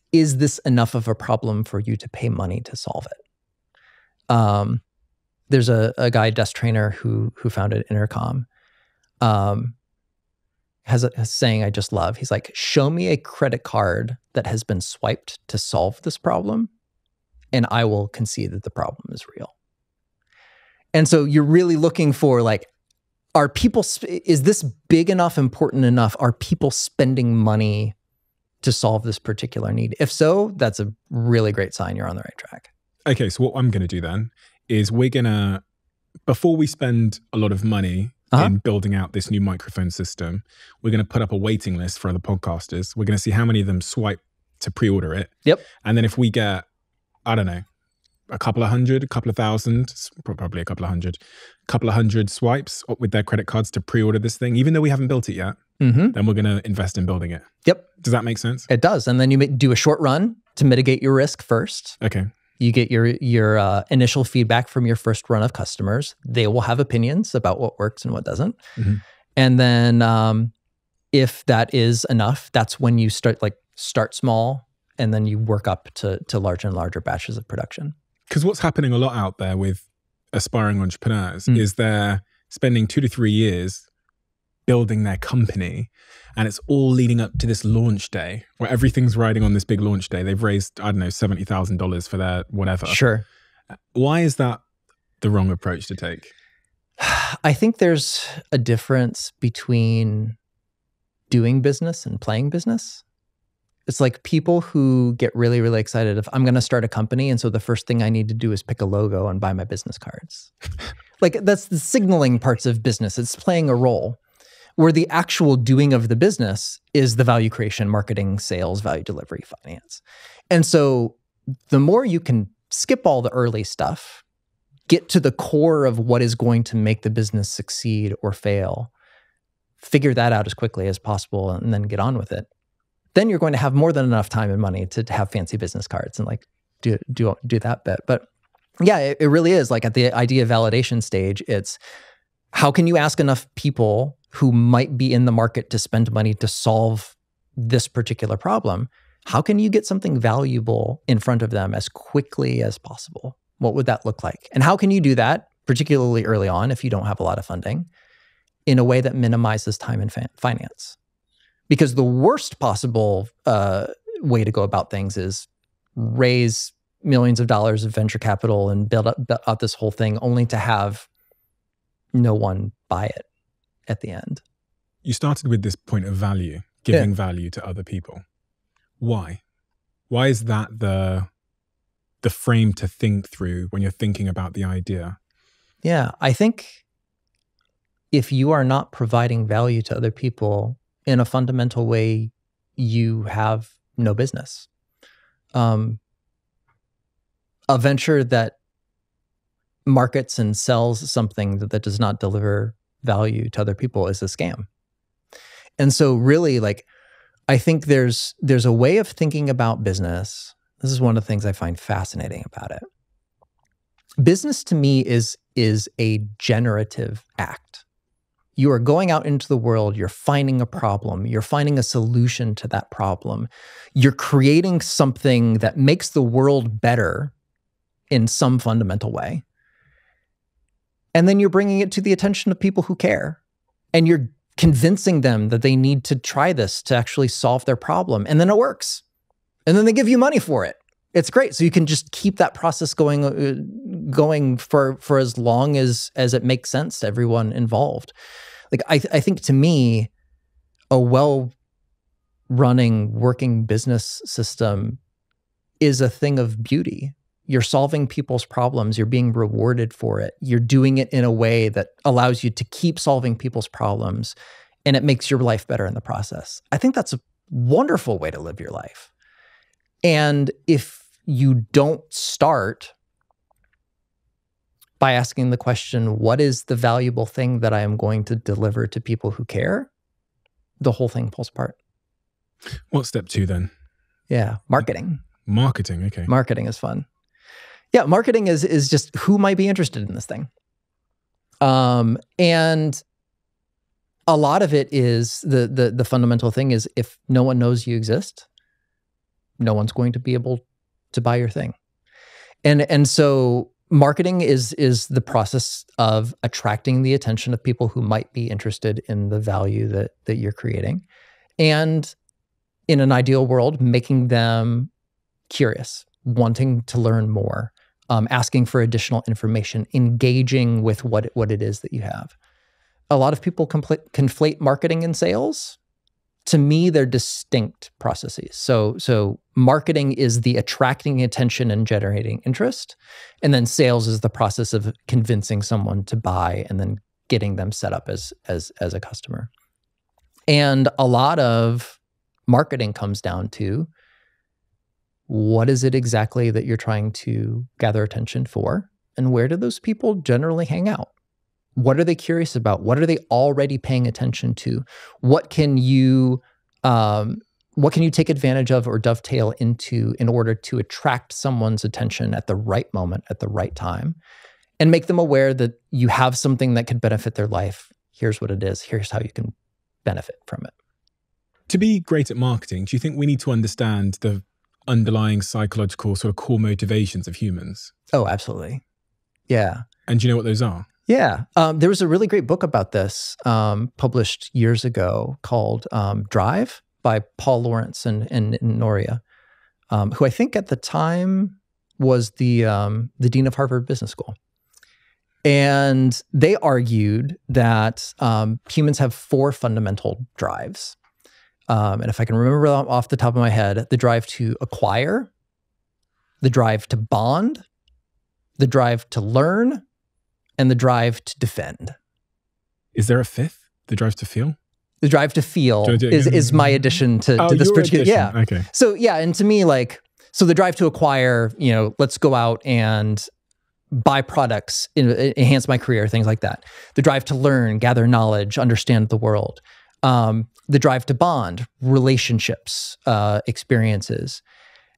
this enough of a problem for you to pay money to solve it? There's a guy, desk trainer, who founded Intercom, has a saying I just love. He's like, show me a credit card that has been swiped to solve this problem, and I will concede that the problem is real. And so you're really looking for like, is this big enough, important enough? Are people spending money to solve this particular need? If so, that's a really great sign you're on the right track. Okay, so what I'm going to do then is we're going to, before we spend a lot of money in building out this new microphone system, we're going to put up a waiting list for other podcasters. We're going to see how many of them swipe to pre-order it. Yep. And then if we get, I don't know, a couple of hundred, a couple of thousand, probably a couple of hundred swipes with their credit cards to pre-order this thing, even though we haven't built it yet, then we're going to invest in building it. Yep. Does that make sense? It does. And then you do a short run to mitigate your risk first. Okay. You get your initial feedback from your first run of customers. They will have opinions about what works and what doesn't. Mm-hmm. And then if that is enough, that's when you start small and then you work up to larger and larger batches of production. Because what's happening a lot out there with aspiring entrepreneurs is they're spending 2 to 3 years building their company, and it's all leading up to this launch day where everything's riding on this big launch day. They've raised, I don't know, $70,000 for their whatever. Sure. Why is that the wrong approach to take? I think there's a difference between doing business and playing business. It's like people who get really, really excited if I'm going to start a company. And so the first thing I need to do is pick a logo and buy my business cards. Like that's the signaling parts of business. It's playing a role where the actual doing of the business is the value creation, marketing, sales, value delivery, finance. And so the more you can skip all the early stuff, get to the core of what is going to make the business succeed or fail, figure that out as quickly as possible, and then get on with it. Then you're going to have more than enough time and money to have fancy business cards and like do that bit. But yeah, it really is like at the idea validation stage, it's how can you ask enough people who might be in the market to spend money to solve this particular problem? How can you get something valuable in front of them as quickly as possible? What would that look like? And how can you do that, particularly early on if you don't have a lot of funding, in a way that minimizes time and finance? Because the worst possible way to go about things is raise millions of dollars of venture capital and build up this whole thing only to have no one buy it at the end. You started with this point of value, giving value to other people. Why? Why is that the frame to think through when you're thinking about the idea? Yeah, I think if you are not providing value to other people in a fundamental way, you have no business. A venture that markets and sells something that does not deliver value to other people is a scam. And so really, like, I think there's a way of thinking about business. This is one of the things I find fascinating about it. Business to me is a generative act. You are going out into the world, you're finding a problem, you're finding a solution to that problem. You're creating something that makes the world better in some fundamental way. And then you're bringing it to the attention of people who care. And you're convincing them that they need to try this to actually solve their problem. And then it works. And then they give you money for it. It's great. So you can just keep that process going for as long as it makes sense to everyone involved. Like I think to me, a well-running working business system is a thing of beauty. You're solving people's problems. You're being rewarded for it. You're doing it in a way that allows you to keep solving people's problems, and it makes your life better in the process. I think that's a wonderful way to live your life. And if you don't start by asking the question, what is the valuable thing that I am going to deliver to people who care? The whole thing falls apart. What's step 2 then? Yeah, marketing. Marketing, okay. Marketing is fun. Yeah, marketing is just who might be interested in this thing. And a lot of it is the fundamental thing is if no one knows you exist, no one's going to be able to buy your thing. And so marketing is the process of attracting the attention of people who might be interested in the value that you're creating. And in an ideal world, making them curious, wanting to learn more, asking for additional information, engaging with what it is that you have. A lot of people conflate marketing and sales. To me, they're distinct processes. So marketing is the attracting attention and generating interest. And then sales is the process of convincing someone to buy and then getting them set up as a customer. And a lot of marketing comes down to what is it exactly that you're trying to gather attention for? And where do those people generally hang out? What are they curious about? What are they already paying attention to? What can you take advantage of or dovetail into in order to attract someone's attention at the right moment, at the right time, and make them aware that you have something that could benefit their life. Here's what it is. Here's how you can benefit from it. To be great at marketing, do you think we need to understand the underlying psychological sort of core motivations of humans? Oh, absolutely. Yeah. And do you know what those are? Yeah. There was a really great book about this published years ago called Drive by Paul Lawrence and Noria, who I think at the time was the dean of Harvard Business School. And they argued that humans have 4 fundamental drives. And if I can remember them off the top of my head, the drive to acquire, the drive to bond, the drive to learn, and the drive to defend. Is there a fifth? The drive to feel? The drive to feel Do I do it again? is my addition to this your particular. addition. Yeah. Okay. So yeah, and to me, like, so the drive to acquire, let's go out and buy products, enhance my career, things like that. The drive to learn, gather knowledge, understand the world. The drive to bond, relationships, experiences.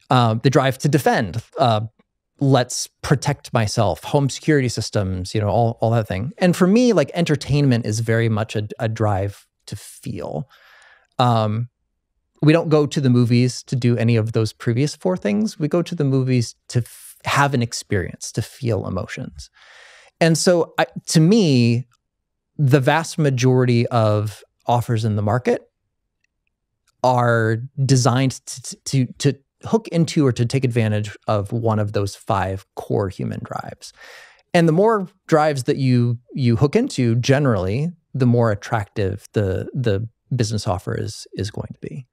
The drive to defend, let's protect myself, home security systems, all that thing. And for me, like, entertainment is very much a drive to feel. We don't go to the movies to do any of those previous four things. We go to the movies to have an experience, to feel emotions. And so to me, the vast majority of offers in the market are designed to hook into or to take advantage of one of those five core human drives. And the more drives that you hook into, generally, the more attractive the business offer is going to be.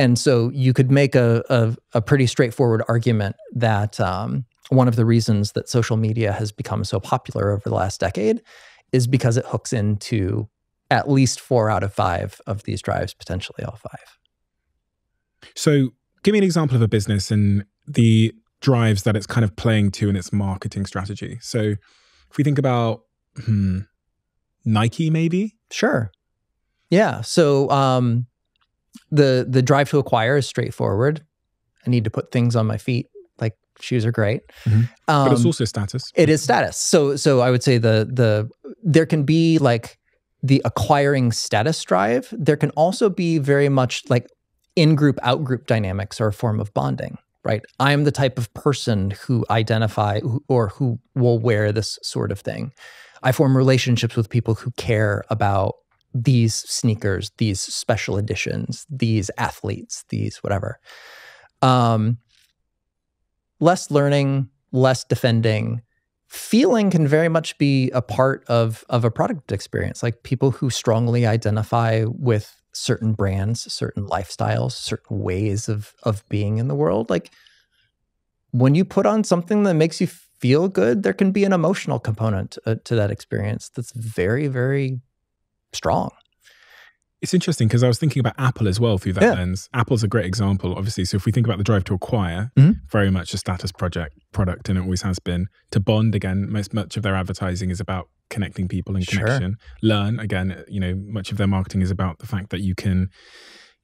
And so you could make a pretty straightforward argument that one of the reasons that social media has become so popular over the last decade is because it hooks into at least 4 out of 5 of these drives, potentially all 5. So give me an example of a business and the drives that it's kind of playing to in its marketing strategy. So if we think about Nike, maybe? Sure. Yeah. So the drive to acquire is straightforward. I need to put things on my feet. Like, shoes are great. Mm-hmm. But it's also status. It is status. So I would say there can be like the acquiring status drive. There can also be very much like in-group, out-group dynamics are a form of bonding, right? I am the type of person who identify or who will wear this sort of thing. I form relationships with people who care about these sneakers, these special editions, these athletes, these whatever. Less learning, less defending. Feeling can very much be a part of a product experience. Like, people who strongly identify with certain brands, certain lifestyles, certain ways of being in the world. Like, when you put on something that makes you feel good, there can be an emotional component to that experience that's very, very strong. It's interesting because I was thinking about Apple as well through that lens. Apple's a great example, obviously. So if we think about the drive to acquire, very much a status product, and it always has been. To bond, again, much of their advertising is about connecting people and connection. Learn, again, much of their marketing is about the fact that you can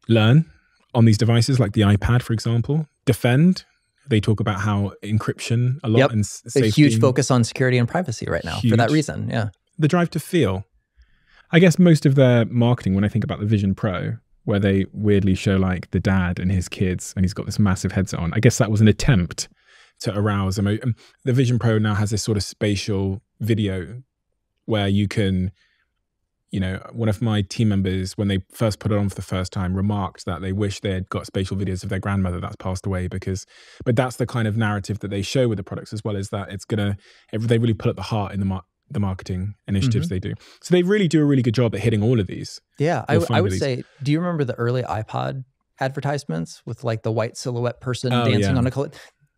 learn on these devices, like the iPad, for example. Defend, they talk about how encryption a lot and safety. A huge focus on security and privacy right now for that reason. Yeah. The drive to feel. I guess most of their marketing, when I think about the Vision Pro, where they weirdly show like the dad and his kids, and he's got this massive headset on, I guess that was an attempt to arouse emotion. The Vision Pro now has this sort of spatial video where you can, one of my team members, when they first put it on for the first time, remarked that they wish they had got spatial videos of their grandmother that's passed away but that's the kind of narrative that they show with the products, as well as that they really put at the heart in the marketing initiatives they do. So they really do a really good job at hitting all of these. Yeah, I would say, do you remember the early iPod advertisements with like the white silhouette person dancing on a color?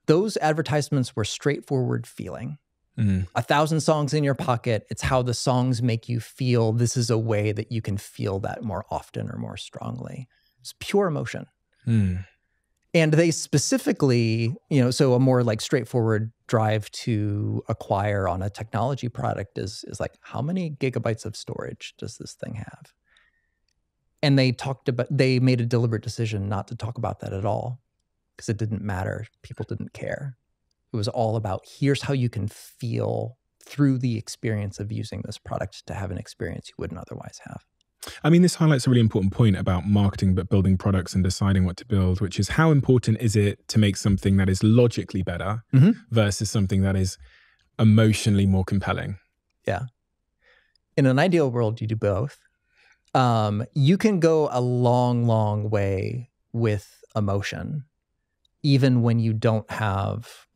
Those advertisements were straightforward feeling. 1,000 songs in your pocket. It's how the songs make you feel. This is a way that you can feel that more often or more strongly. It's pure emotion. And they specifically, so a more like straightforward drive to acquire on a technology product is like, how many gigabytes of storage does this thing have? And they made a deliberate decision not to talk about that at all because it didn't matter. People didn't care. It was all about, here's how you can feel through the experience of using this product to have an experience you wouldn't otherwise have. I mean, this highlights a really important point about marketing, but building products and deciding what to build, which is how important is it to make something that is logically better versus something that is emotionally more compelling? Yeah. In an ideal world, you do both. You can go a long, long way with emotion, even when you don't have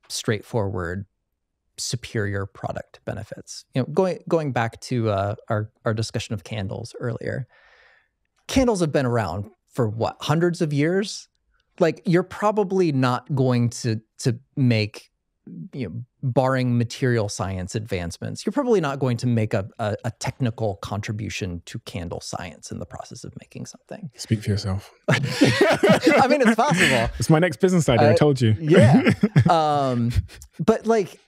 straightforward superior product benefits. Going back to our discussion of candles earlier. candles have been around for what, hundreds of years? Like, you're probably not going to make, barring material science advancements, you're probably not going to make a technical contribution to candle science in the process of making something. Speak for yourself. I mean, it's possible. It's my next business idea, I told you. Yeah. But like,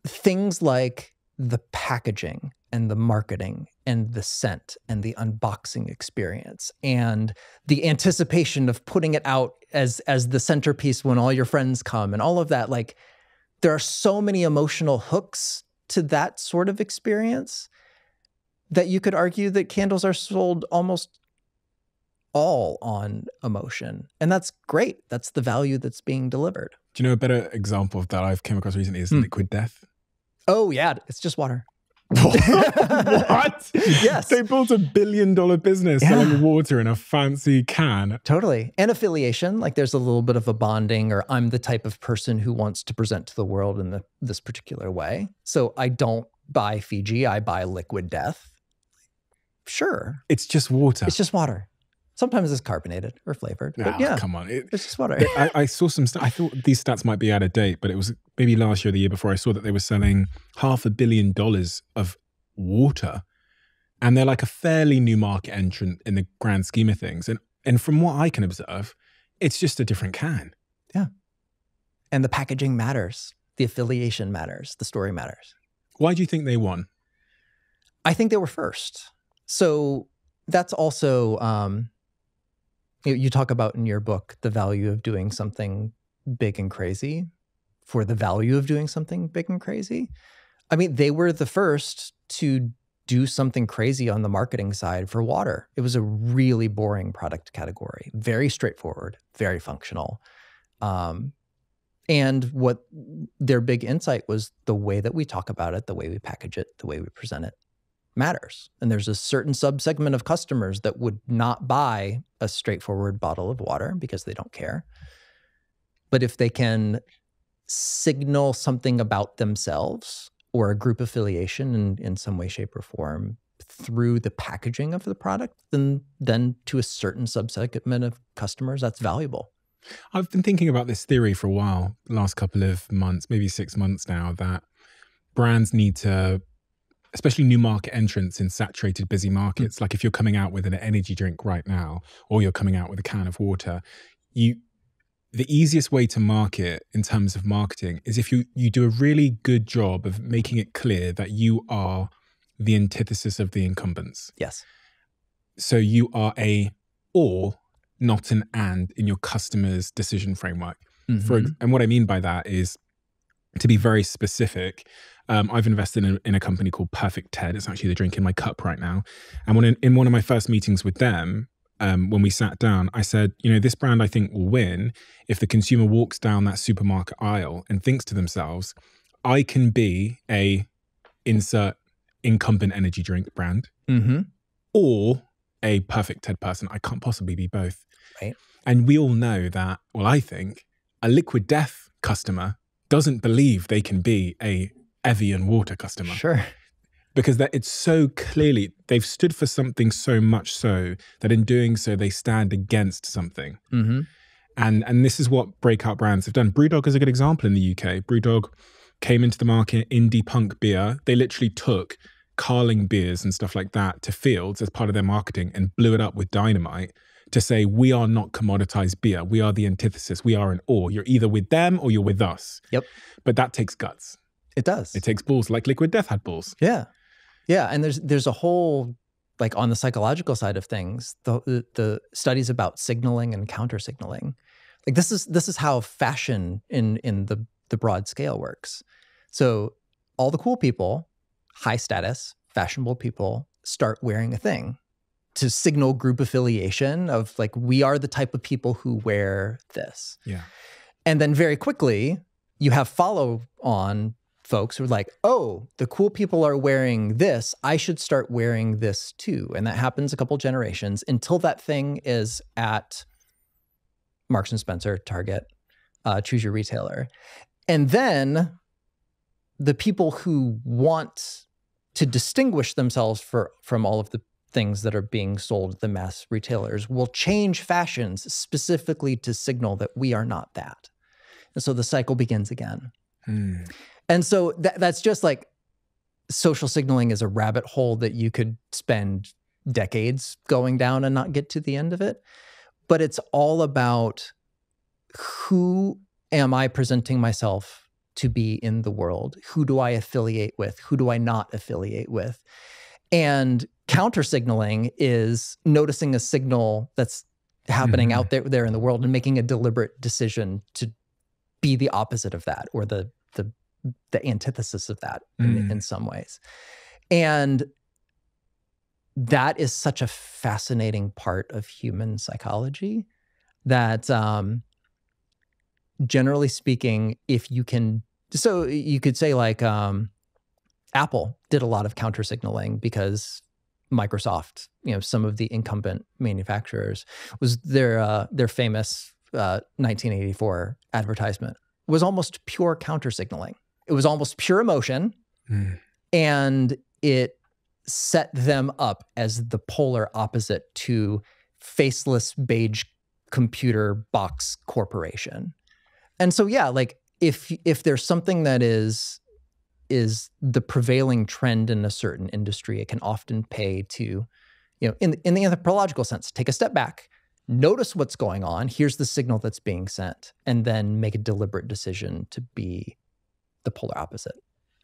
things like the packaging and the marketing and the scent and the unboxing experience and the anticipation of putting it out as the centerpiece when all your friends come and all of that, like, there are so many emotional hooks to that sort of experience that you could argue that candles are sold almost all on emotion. And that's great. That's the value that's being delivered. Do you know a better example of that I've came across recently is liquid death? Oh, yeah. It's just water. What? Yes. They built $1 billion business selling water in a fancy can. Totally. And affiliation. Like, there's a little bit of a bonding, or I'm the type of person who wants to present to the world in this particular way. So I don't buy Fiji, I buy liquid death. Sure. It's just water. It's just water. Sometimes it's carbonated or flavored. But yeah, come on. It's just water. I saw some I thought these stats might be out of date, but it was maybe last year or the year before I saw that they were selling $500 million of water. And they're like a fairly new market entrant in the grand scheme of things. And from what I can observe, it's just a different can. Yeah. And the packaging matters. The affiliation matters. The story matters. Why do you think they won? I think they were first. So that's also... you talk about in your book the value of doing something big and crazy for the value of doing something big and crazy. I mean, they were the first to do something crazy on the marketing side for water. It was a really boring product category, very straightforward, very functional. And what their big insight was, the way that we talk about it, the way we package it, the way we present it matters. And there's a certain subsegment of customers that would not buy a straightforward bottle of water because they don't care. But if they can signal something about themselves or a group affiliation in some way, shape, or form through the packaging of the product, then to a certain subsegment of customers, that's valuable. I've been thinking about this theory for a while, the last couple of months, maybe 6 months now, that brands need to, especially new market entrants in saturated, busy markets. Like if you're coming out with an energy drink right now, or you're coming out with a can of water, the easiest way to market in terms of marketing is if you do a really good job of making it clear that you are the antithesis of the incumbents. Yes. So you are a or, not an and in your customer's decision framework. Mm-hmm. And what I mean by that is, to be very specific, I've invested in a company called Perfect Ted. It's actually the drink in my cup right now. And in one of my first meetings with them, when we sat down, I said, this brand I think will win if the consumer walks down that supermarket aisle and thinks to themselves, I can be a insert incumbent energy drink brand, or a Perfect Ted person. I can't possibly be both. Right. And we all know that, well, I think a Liquid Death customer doesn't believe they can be a Evian water customer. Sure. Because it's so clearly, they've stood for something so much so that in doing so, they stand against something. Mm-hmm. And this is what breakout brands have done. Brewdog is a good example in the UK. Brewdog came into the market, indie punk beer. They literally took Carling beers and stuff like that to Fields as part of their marketing and blew it up with dynamite to say, we are not commoditized beer. We are the antithesis. We are an or. You're either with them or you're with us. Yep. But that takes guts. It does. It takes balls, like Liquid Death had balls. Yeah. Yeah. And there's a whole, like on the psychological side of things, the studies about signaling and counter signaling. Like this is how fashion in the broad scale works. So all the cool people, high status, fashionable people start wearing a thing to signal group affiliation of like, we are the type of people who wear this. Yeah. And then very quickly you have follow on folks who are like, oh, the cool people are wearing this, I should start wearing this too. And that happens a couple generations until that thing is at Marks and Spencer, Target, choose your retailer. And then the people who want to distinguish themselves from all of things that are being sold at the mass retailers will change fashions specifically to signal that we are not that. And so the cycle begins again. And so that's just like social signaling is a rabbit hole that you could spend decades going down and not get to the end of it. But it's all about, who am I presenting myself to be in the world? Who do I affiliate with? Who do I not affiliate with? And counter signaling is noticing a signal that's happening out there in the world and making a deliberate decision to be the opposite of that, or the antithesis of that in some ways. And that is such a fascinating part of human psychology that, generally speaking, if you can, so you could say like, Apple did a lot of counter signaling because Microsoft, some of the incumbent manufacturers, was their famous 1984 advertisement was almost pure counter signaling. It was almost pure emotion, and it set them up as the polar opposite to faceless beige computer box corporation. And so, yeah, like if there's something that is the prevailing trend in a certain industry, it can often pay to, in the anthropological sense, take a step back, notice what's going on. Here's the signal that's being sent, and then make a deliberate decision to be the polar opposite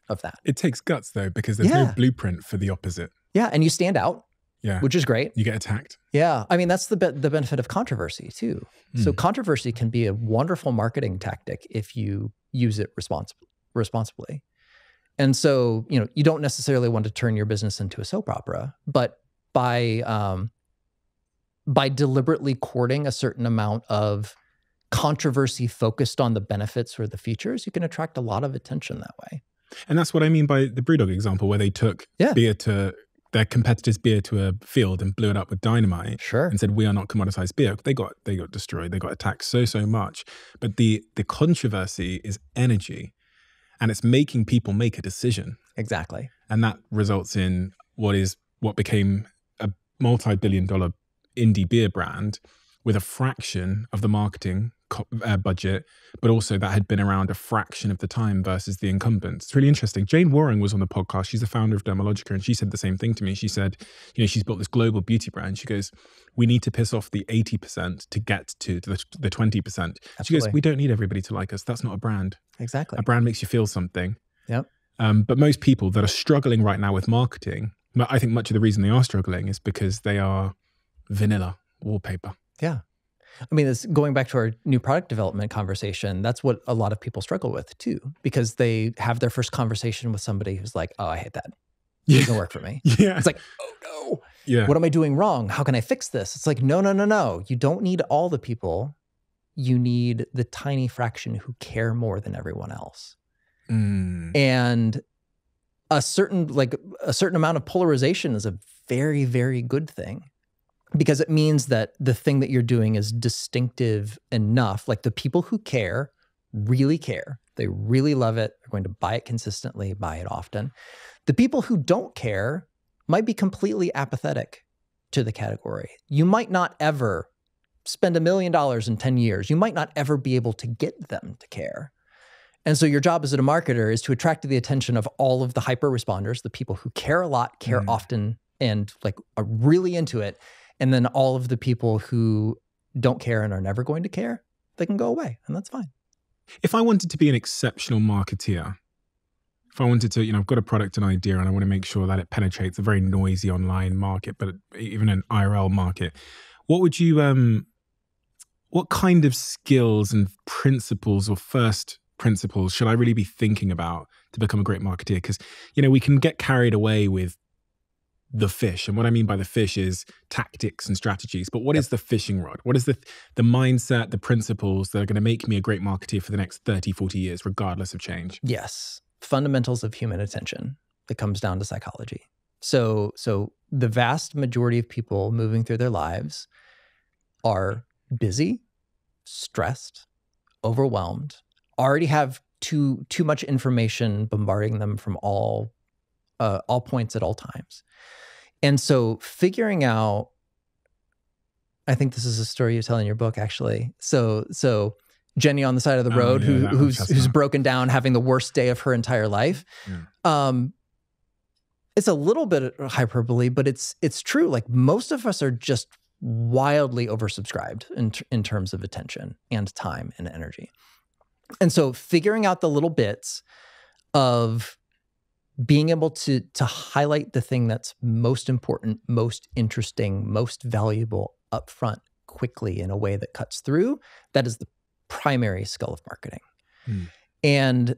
of that. It takes guts though, because there's no blueprint for the opposite. Yeah, and you stand out. Yeah, which is great. You get attacked. Yeah, I mean that's the benefit of controversy too. So controversy can be a wonderful marketing tactic if you use it responsibly. And so you don't necessarily want to turn your business into a soap opera, but by deliberately courting a certain amount of controversy focused on the benefits or the features, you can attract a lot of attention that way. And that's what I mean by the Brewdog example, where they took their competitors' beer to a field and blew it up with dynamite. Sure. And said, we are not commoditized beer. They got destroyed. They got attacked so much. But the controversy is energy, and it's making people make a decision. Exactly. And that results in what became a multi-billion-dollar indie beer brand with a fraction of the marketing budget, but also that had been around a fraction of the time versus the incumbents. It's really interesting. Jane Waring was on the podcast. She's the founder of Dermalogica, and she said the same thing to me. She said, she's built this global beauty brand. She goes, we need to piss off the 80% to get to the 20%. Absolutely. She goes, we don't need everybody to like us. That's not a brand. Exactly. A brand makes you feel something. Yep. But most people that are struggling right now with marketing, I think much of the reason they are struggling is because they are vanilla wallpaper. Yeah. I mean, it's going back to our new product development conversation. That's what a lot of people struggle with too, because they have their first conversation with somebody who's like, oh, I hate that. It doesn't work for me. Yeah. It's like, oh no. Yeah. What am I doing wrong? How can I fix this? It's like, no. You don't need all the people. You need the tiny fraction who care more than everyone else. And a certain amount of polarization is a very, very good thing. Because it means that the thing that you're doing is distinctive enough. Like the people who care, really care. They really love it. They're going to buy it consistently, buy it often. The people who don't care might be completely apathetic to the category. You might not ever spend $1 million in 10 years. You might not ever be able to get them to care. And so your job as a marketer is to attract the attention of all of the hyper responders, the people who care a lot, care often, and like are really into it. And then all of the people who don't care and are never going to care, they can go away, and that's fine. If I wanted to be an exceptional marketeer, if I wanted to, I've got a product and idea and I want to make sure that it penetrates a very noisy online market, but even an IRL market, what kind of skills and principles or first principles should I really be thinking about to become a great marketeer? Because, we can get carried away with the fish. And what I mean by the fish is tactics and strategies. But what is the fishing rod? What is the mindset, the principles that are going to make me a great marketeer for the next 30, 40 years, regardless of change? Yes. Fundamentals of human attention. It comes down to psychology. So the vast majority of people moving through their lives are busy, stressed, overwhelmed, already have too much information bombarding them from all points at all times. And so figuring out, I think this is a story you tell in your book, actually. So Jenny on the side of the road, who's broken down, having the worst day of her entire life. Yeah. It's a little bit of hyperbole, but it's true. Like, most of us are just wildly oversubscribed in terms of attention and time and energy. And so figuring out the little bits of being able to highlight the thing that's most important, most interesting, most valuable upfront, quickly, in a way that cuts through, that is the primary skill of marketing. And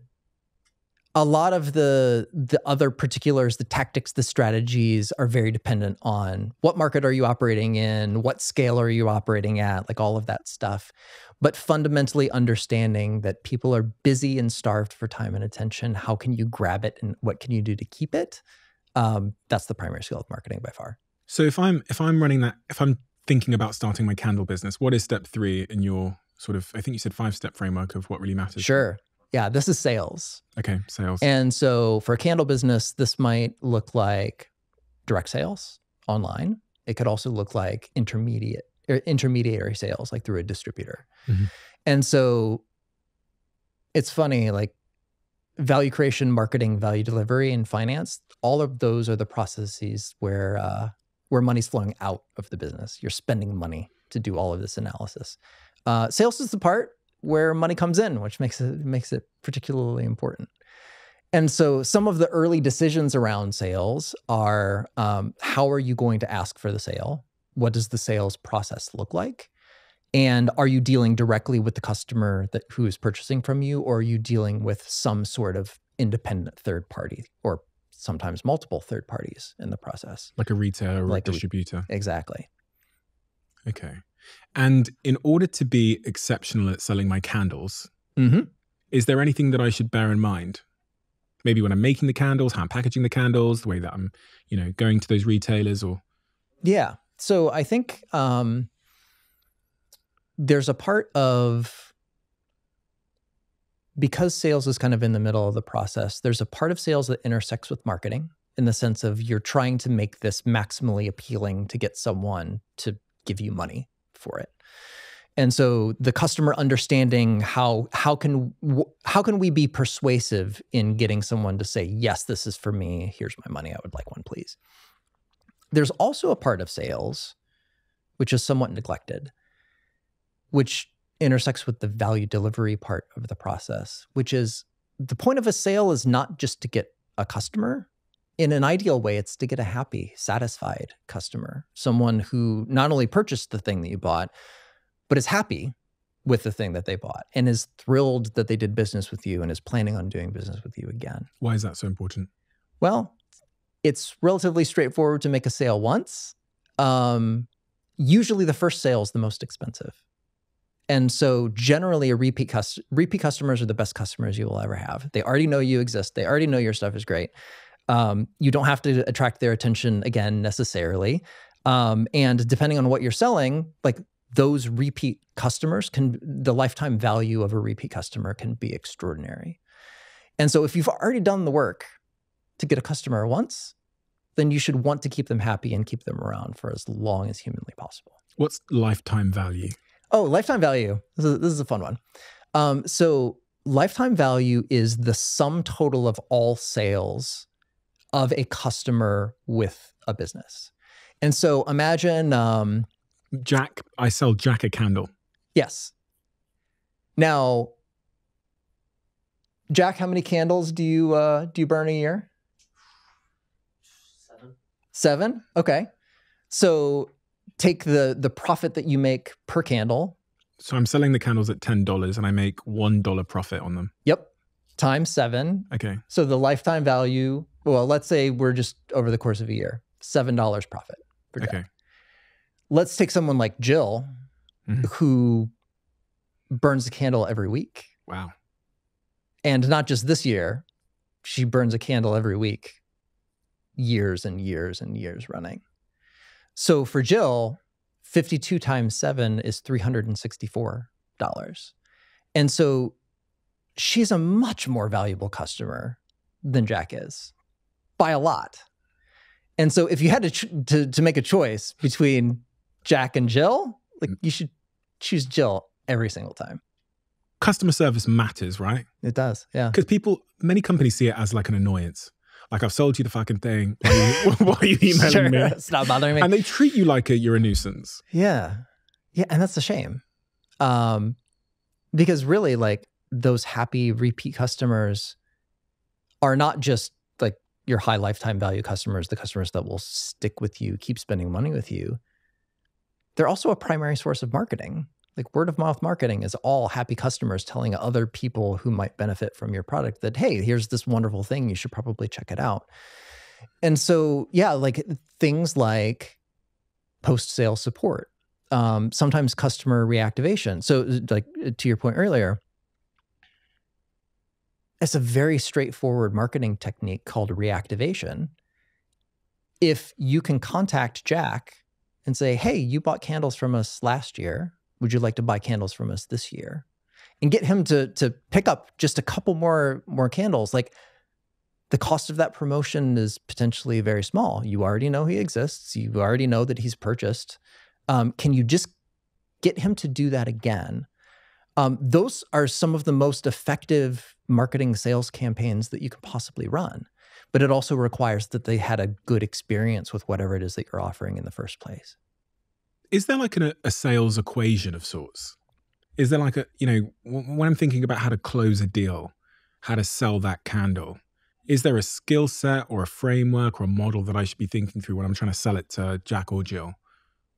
a lot of the other particulars, the tactics, the strategies are very dependent on what market are you operating in, what scale are you operating at, like all of that stuff. But fundamentally understanding that people are busy and starved for time and attention, how can you grab it and what can you do to keep it? That's the primary skill of marketing by far. So if I'm thinking about starting my candle business, what is step 3 in your sort of, I think you said 5-step framework of what really matters? Sure. Yeah, this is sales. Okay, sales. And so for a candle business, this might look like direct sales online. It could also look like intermediary sales, like through a distributor. And so it's funny, like value creation, marketing, value delivery, and finance, all of those are the processes where money's flowing out of the business. You're spending money to do all of this analysis. Sales is the part where money comes in, which makes it particularly important. And so some of the early decisions around sales are, how are you going to ask for the sale? What does the sales process look like? And are you dealing directly with the customer who is purchasing from you, or are you dealing with some sort of independent third party, or sometimes multiple third parties in the process? Like a retailer or a distributor. Exactly. Okay. And in order to be exceptional at selling my candles, is there anything that I should bear in mind? Maybe when I'm making the candles, how I'm packaging the candles, the way that I'm, going to those retailers, or... Yeah. So I think there's a part of, because sales is kind of in the middle of the process, there's a part of sales that intersects with marketing, in the sense of you're trying to make this maximally appealing to get someone to give you money for it. And so the customer understanding how can we be persuasive in getting someone to say, yes, this is for me, here's my money, I would like one, please. There's also a part of sales which is somewhat neglected, which intersects with the value delivery part of the process, which is, the point of a sale is not just to get a customer. In an ideal way, it's to get a happy, satisfied customer, someone who not only purchased the thing that you bought, but is happy with the thing that they bought and is thrilled that they did business with you and is planning on doing business with you again. Why is that so important? Well, it's relatively straightforward to make a sale once. Usually the first sale is the most expensive. And so generally repeat customers are the best customers you will ever have. They already know you exist. They already know your stuff is great. You don't have to attract their attention again necessarily. And depending on what you're selling, like those repeat customers the lifetime value of a repeat customer can be extraordinary. And so if you've already done the work to get a customer once, then you should want to keep them happy and keep them around for as long as humanly possible. What's lifetime value? Oh, lifetime value. This is a fun one. So lifetime value is the sum total of all sales of a customer with a business. And so imagine... I sell Jack a candle. Yes. Now, Jack, how many candles do you burn a year? 7. 7? Okay. So take the profit that you make per candle. So I'm selling the candles at $10 and I make $1 profit on them. Yep. Times 7. Okay. So the lifetime value, well, let's say we're just over the course of a year, $7 profit per Jack. Okay. Let's take someone like Jill, who burns a candle every week. Wow. And not just this year, she burns a candle every week, years and years and years running. So for Jill, 52 times 7 is $364. And so she's a much more valuable customer than Jack is, by a lot. And so if you had to make a choice between Jack and Jill, like you should choose Jill every single time. Customer service matters, right? It does, yeah. Because many companies see it as like an annoyance. Like, I've sold you the fucking thing. Why are you emailing me? Stop bothering me. And they treat you like you're a nuisance. Yeah. Yeah, and that's a shame. Because really, like, those happy repeat customers are not just like your high lifetime value customers, the customers that will stick with you, keep spending money with you. They're also a primary source of marketing. Like, word of mouth marketing is all happy customers telling other people who might benefit from your product that, hey, here's this wonderful thing. You should probably check it out. And so, yeah, like things like post-sale support, sometimes customer reactivation. So like to your point earlier, it's a very straightforward marketing technique called reactivation. If you can contact Jack and say, hey, you bought candles from us last year. Would you like to buy candles from us this year? And get him to pick up just a couple more candles. Like, the cost of that promotion is potentially very small. You already know he exists. You already know that he's purchased. Can you just get him to do that again? Those are some of the most effective marketing sales campaigns that you can possibly run. But it also requires that they had a good experience with whatever it is that you're offering in the first place. Is there like a sales equation of sorts? Is there like when I'm thinking about how to close a deal, how to sell that candle, is there a skill set or a framework or a model that I should be thinking through when I'm trying to sell it to Jack or Jill?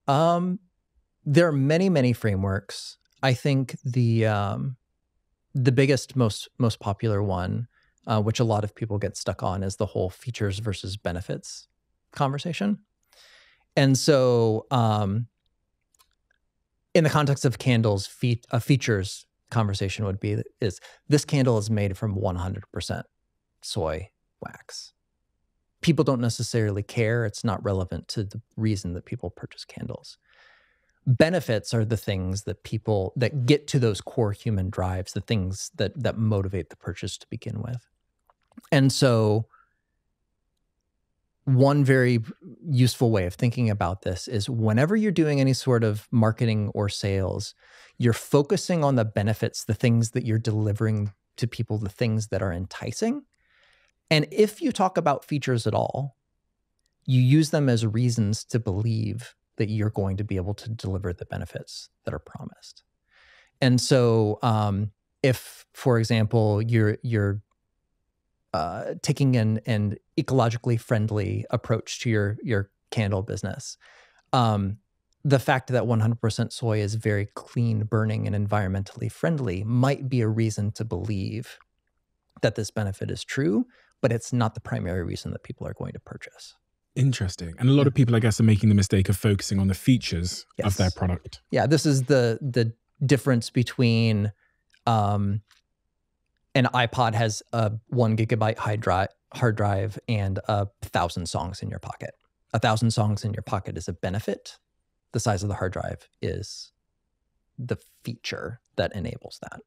There are many, many frameworks. I think the biggest, most popular one, which a lot of people get stuck on, is the whole features versus benefits conversation. And so, in the context of candles, a features conversation would be is this candle is made from 100% soy wax. People don't necessarily care. It's not relevant to the reason that people purchase candles. Benefits are the things that get to those core human drives, the things that motivate the purchase to begin with. And so, one very useful way of thinking about this is whenever you're doing any sort of marketing or sales, you're focusing on the benefits, the things that you're delivering to people, the things that are enticing. And if you talk about features at all, you use them as reasons to believe that you're going to be able to deliver the benefits that are promised. And so if, for example, you're taking an ecologically friendly approach to your candle business, the fact that 100% soy is very clean burning and environmentally friendly might be a reason to believe that this benefit is true, but it's not the primary reason that people are going to purchase. Interesting. And a lot of people, I guess, are making the mistake of focusing on the features of their product. Yeah, this is the difference between an iPod has a 1 gigabyte hard drive and 1,000 songs in your pocket. 1,000 songs in your pocket is a benefit. The size of the hard drive is the feature that enables that.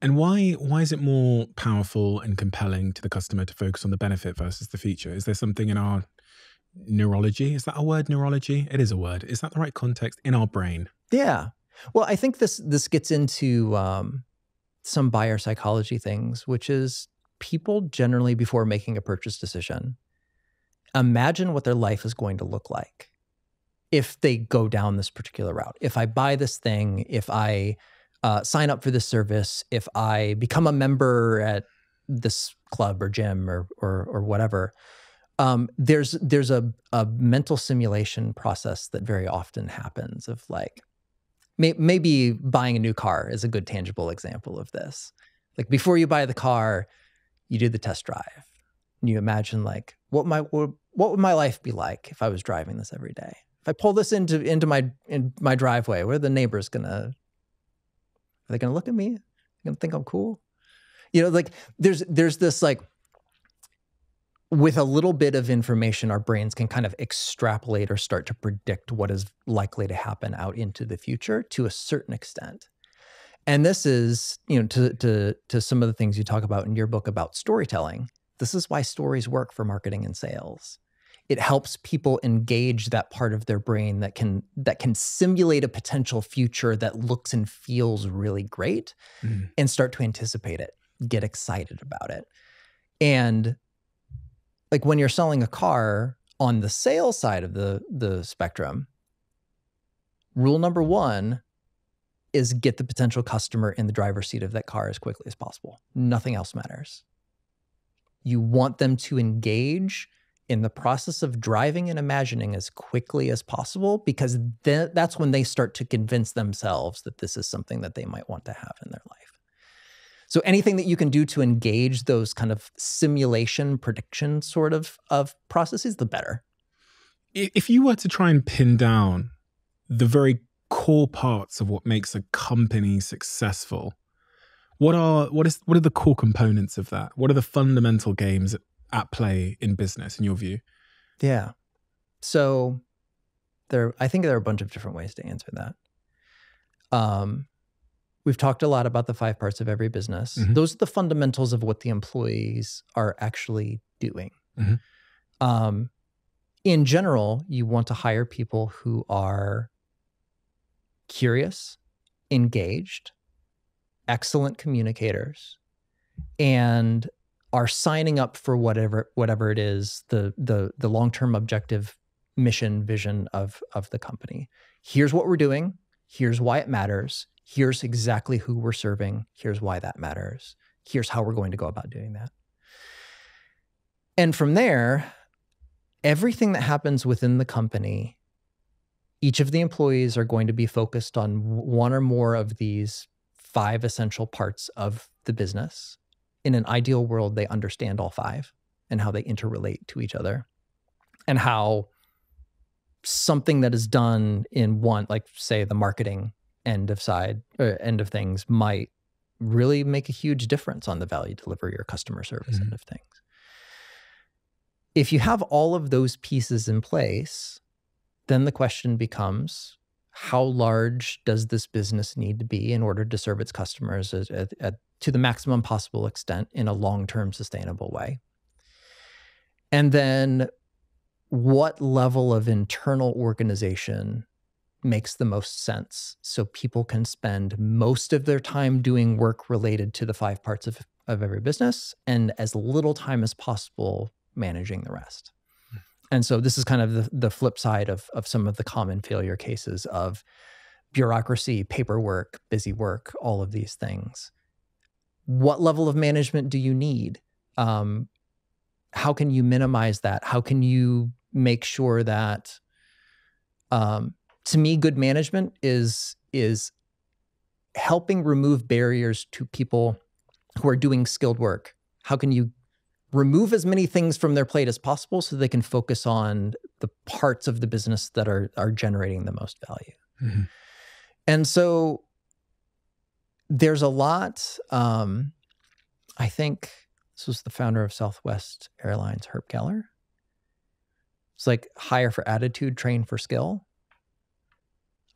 And why is it more powerful and compelling to the customer to focus on the benefit versus the feature? Is there something in our neurology? Is that a word, neurology? It is a word. Is that the right context? In our brain? Yeah. Well, I think this gets into some buyer psychology things, which is people generally, before making a purchase decision, imagine what their life is going to look like if they go down this particular route. If I buy this thing, if I sign up for this service, if I become a member at this club or gym or whatever, there's a mental simulation process that very often happens of like, maybe buying a new car is a good tangible example of this. Like before you buy the car, you do the test drive and you imagine like, what would my life be like if I was driving this every day? If I pull this into my driveway, what are the neighbors are they gonna look at me? Gonna think I'm cool? You know, like there's this like, with a little bit of information, our brains can kind of extrapolate or start to predict what is likely to happen out into the future to a certain extent. And this is, you know, to some of the things you talk about in your book about storytelling. This is why stories work for marketing and sales. it helps people engage that part of their brain that can simulate a potential future that looks and feels really great and start to anticipate it, get excited about it. And like when you're selling a car on the sales side of the spectrum, rule number one is get the potential customer in the driver's seat of that car as quickly as possible. Nothing else matters. You want them to engage in the process of driving and imagining as quickly as possible, because that's when they start to convince themselves that this is something that they might want to have in their life. So anything that you can do to engage those kind of simulation prediction sort of processes, the better. If you were to try and pin down the very core parts of what makes a company successful, what are the core components of that? What are the fundamental games at play in business, in your view? Yeah. So I think there are a bunch of different ways to answer that. We've talked a lot about the 5 parts of every business. Those are the fundamentals of what the employees are actually doing. In general, you want to hire people who are curious, engaged, excellent communicators, and are signing up for whatever it is, the long-term objective, mission, vision of the company. Here's what we're doing. Here's why it matters. Here's exactly who we're serving. Here's why that matters. Here's how we're going to go about doing that. And from there, everything that happens within the company, each of the employees are going to be focused on one or more of these 5 essential parts of the business. In an ideal world, they understand all 5 and how they interrelate to each other, and how something that is done in one, like say the marketing end of things, might really make a huge difference on the value delivery or customer service end of things. If you have all of those pieces in place, then the question becomes, how large does this business need to be in order to serve its customers to the maximum possible extent in a long-term sustainable way? And then what level of internal organization makes the most sense so people can spend most of their time doing work related to the 5 parts of every business and as little time as possible managing the rest? And so this is kind of the flip side of some of the common failure cases of bureaucracy, paperwork, busy work, all of these things. What level of management do you need? How can you minimize that? How can you make sure that, to me, good management is helping remove barriers to people who are doing skilled work. How can you remove as many things from their plate as possible so they can focus on the parts of the business that are generating the most value? And so there's a lot, I think this was the founder of Southwest Airlines, Herb Keller. It's like hire for attitude, train for skill.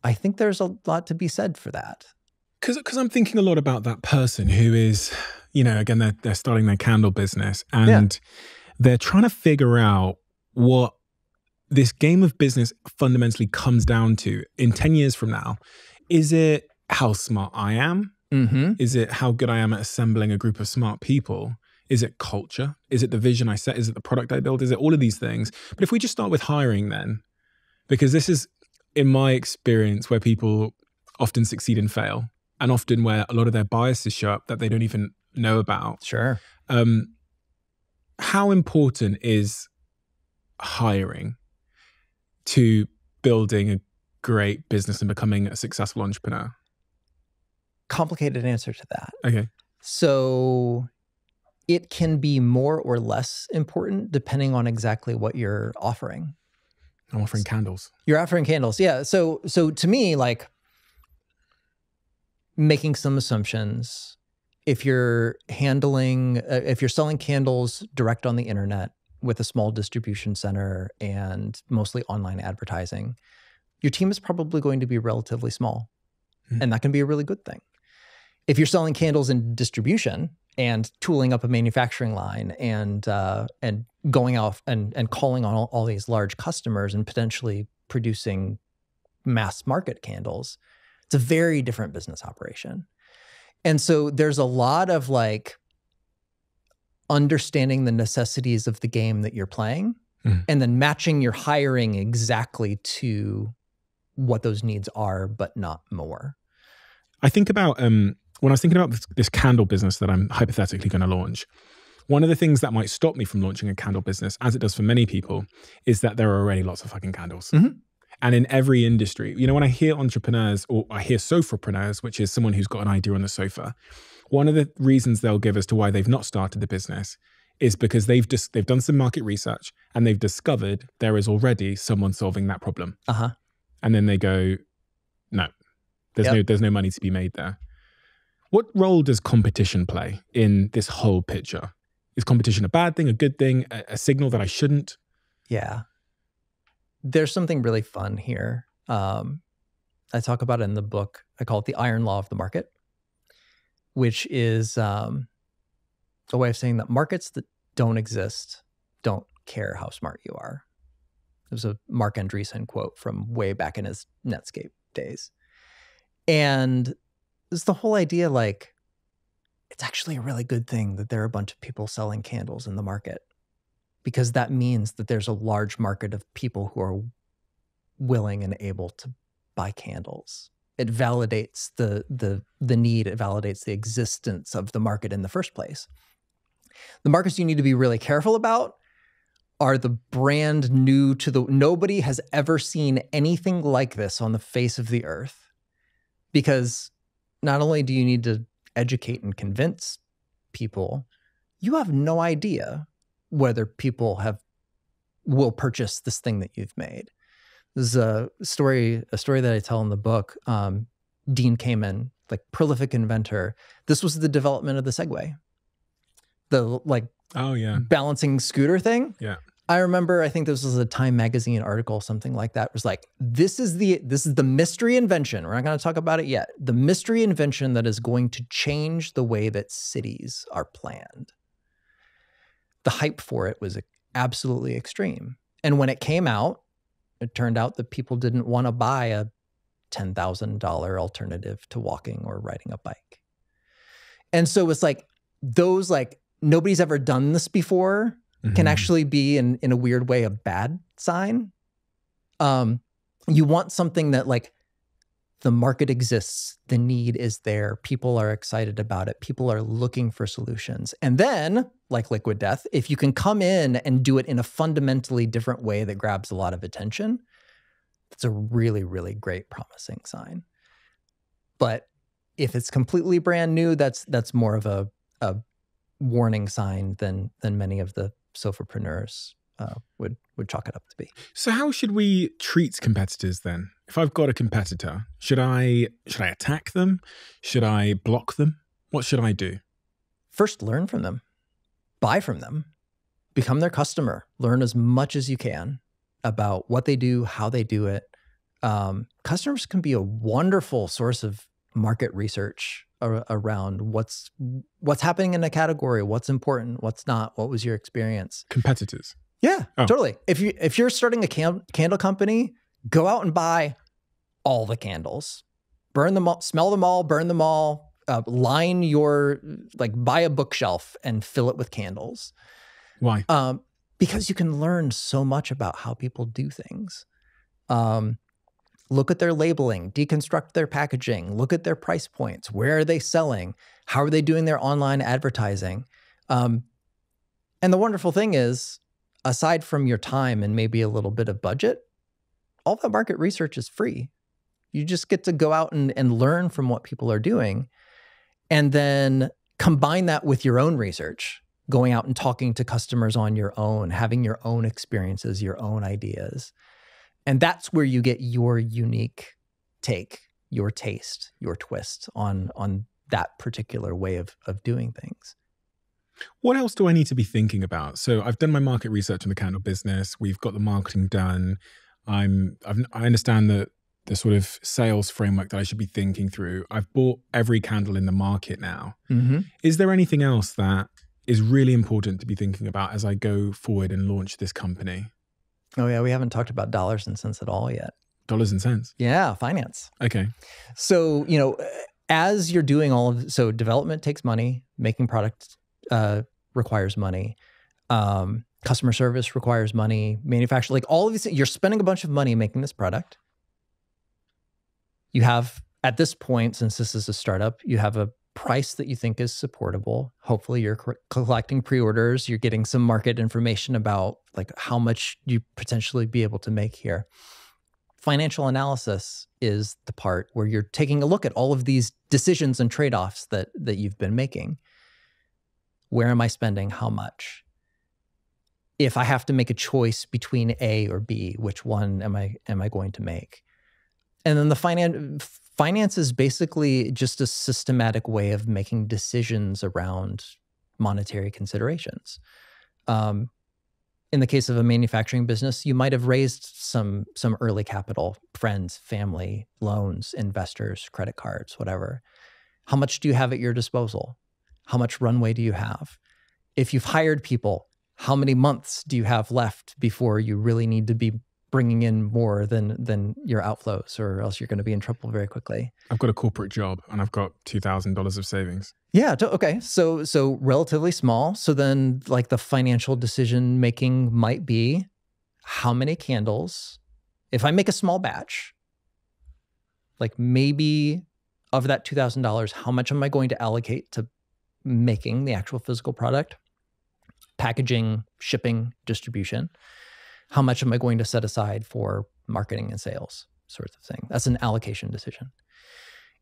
I think there's a lot to be said for that. Because I'm thinking a lot about that person who is, again, they're starting their candle business and they're trying to figure out what this game of business fundamentally comes down to in 10 years from now. Is it how smart I am? Is it how good I am at assembling a group of smart people? Is it culture? Is it the vision I set? Is it the product I build? Is it all of these things? But if we just start with hiring then, because this is, in my experience, where people often succeed and fail, and often where a lot of their biases show up that they don't even know about. Sure. How important is hiring to building a great business and becoming a successful entrepreneur? Complicated answer to that. Okay. So it can be more or less important depending on exactly what you're offering. I'm offering candles. You're offering candles. Yeah. So to me, like, making some assumptions, if you're selling candles direct on the internet with a small distribution center and mostly online advertising, your team is probably going to be relatively small. And that can be a really good thing. If you're selling candles in distribution and tooling up a manufacturing line and going off and calling on all these large customers and potentially producing mass market candles. It's a very different business operation. And so there's a lot of like understanding the necessities of the game that you're playing and then matching your hiring exactly to what those needs are, but not more. I think about, when I was thinking about this candle business that I'm hypothetically going to launch, one of the things that might stop me from launching a candle business, as it does for many people, is that there are already lots of fucking candles. And in every industry, you know, when I hear entrepreneurs or I hear sofapreneurs, which is someone who's got an idea on the sofa, one of the reasons they'll give as to why they've not started the business is because they've done some market research and they've discovered there is already someone solving that problem. And then they go, no, there's no money to be made there. What role does competition play in this whole picture? Is competition a bad thing, a good thing, a signal that I shouldn't? Yeah. There's something really fun here. I talk about it in the book. I call it the iron law of the market, which is a way of saying that markets that don't exist don't care how smart you are. It was a Mark Andreessen quote from way back in his Netscape days. And it's the whole idea, like, it's actually a really good thing that there are a bunch of people selling candles in the market, because that means that there's a large market of people who are willing and able to buy candles. It validates the need. It validates the existence of the market in the first place. The markets you need to be really careful about are the brand new to the, nobody has ever seen anything like this on the face of the earth. Because not only do you need to educate and convince people, you have no idea whether people will purchase this thing that you've made. This is a story that I tell in the book. Dean Kamen, like prolific inventor. This was the development of the Segway, the balancing scooter thing. Yeah. I remember, I think this was a Time magazine article, something like that. It was like, this is the mystery invention. We're not going to talk about it yet. The mystery invention that is going to change the way that cities are planned. The hype for it was absolutely extreme. And when it came out, it turned out that people didn't want to buy a $10,000 alternative to walking or riding a bike. And so it's like, those like, nobody's ever done this before can actually be in a weird way a bad sign. You want something that like the market exists, the need is there, people are excited about it, people are looking for solutions. And then, like Liquid Death, if you can come in and do it in a fundamentally different way that grabs a lot of attention, that's a really, really great promising sign. But if it's completely brand new, that's more of a warning sign than many of the sofapreneurs would chalk it up to be. So how should we treat competitors then? If I've got a competitor, should I attack them? Should I block them? What should I do? First, learn from them. Buy from them. Become their customer. Learn as much as you can about what they do, how they do it. Customers can be a wonderful source of market research around what's happening in a category, what's important, what's not, what was your experience. Competitors. Yeah, totally. If you're starting a candle company, go out and buy all the candles, burn them all, smell them all, burn them all, line your, like buy a bookshelf and fill it with candles. Why? Because you can learn so much about how people do things. Look at their labeling, deconstruct their packaging, look at their price points. Where are they selling? How are they doing their online advertising? And the wonderful thing is, aside from your time and maybe a little bit of budget, all that market research is free. You just get to go out and learn from what people are doing, and then combine that with your own research, going out and talking to customers on your own, having your own experiences, your own ideas. And that's where you get your unique take, your taste, your twist on that particular way of doing things. What else do I need to be thinking about? So I've done my market research in the candle business. We've got the marketing done. I understand that the sort of sales framework that I should be thinking through. I've bought every candle in the market now. Mm-hmm. Is there anything else that is really important to be thinking about as I go forward and launch this company? Oh yeah, we haven't talked about dollars and cents at all yet. Dollars and cents? Yeah, finance. Okay. So, as you're doing so development takes money, making product requires money, customer service requires money, manufacturing, like all of these things, you're spending a bunch of money making this product. You have, at this point, since this is a startup, you have a price that you think is supportable. Hopefully you're collecting pre-orders, you're getting some market information about like how much you potentially be able to make here. Financial analysis is the part where you're taking a look at all of these decisions and trade-offs that you've been making. Where am I spending? How much? If I have to make a choice between A or B, which one am I going to make? And then the finance is basically just a systematic way of making decisions around monetary considerations. In the case of a manufacturing business, you might have raised some early capital, friends, family, loans, investors, credit cards, whatever. How much do you have at your disposal? How much runway do you have? If you've hired people, how many months do you have left before you really need to be bringing in more than your outflows, or else you're going to be in trouble very quickly? I've got a corporate job and I've got $2,000 of savings. Yeah. Okay. So relatively small. So then like the financial decision making might be how many candles, if I make a small batch, like maybe of that $2,000, how much am I going to allocate to making the actual physical product, packaging, shipping, distribution? How much am I going to set aside for marketing and sales, sorts of thing? That's an allocation decision.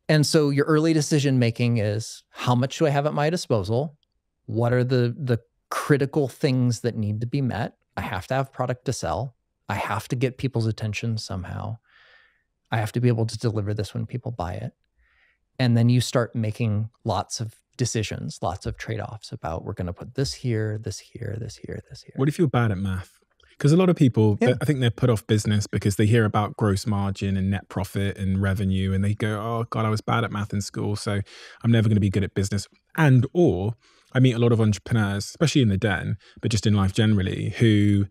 And so your early decision making is how much do I have at my disposal? What are the critical things that need to be met? I have to have product to sell. I have to get people's attention somehow. I have to be able to deliver this when people buy it. And then you start making lots of decisions, lots of trade-offs about we're going to put this here, this here, this here, this here. What if you're bad at math? Because a lot of people, I think they're put off business because they hear about gross margin and net profit and revenue, and they go, oh God, I was bad at math in school, so I'm never going to be good at business. Or I meet a lot of entrepreneurs, especially in the den, but just in life generally, who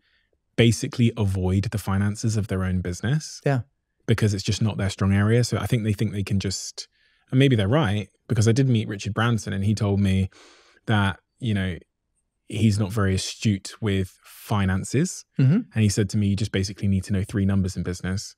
basically avoid the finances of their own business. Yeah. Because it's just not their strong area. So I think they can just, and maybe they're right, because I did meet Richard Branson and he told me that, he's not very astute with finances. Mm-hmm. And he said to me, you just basically need to know 3 numbers in business.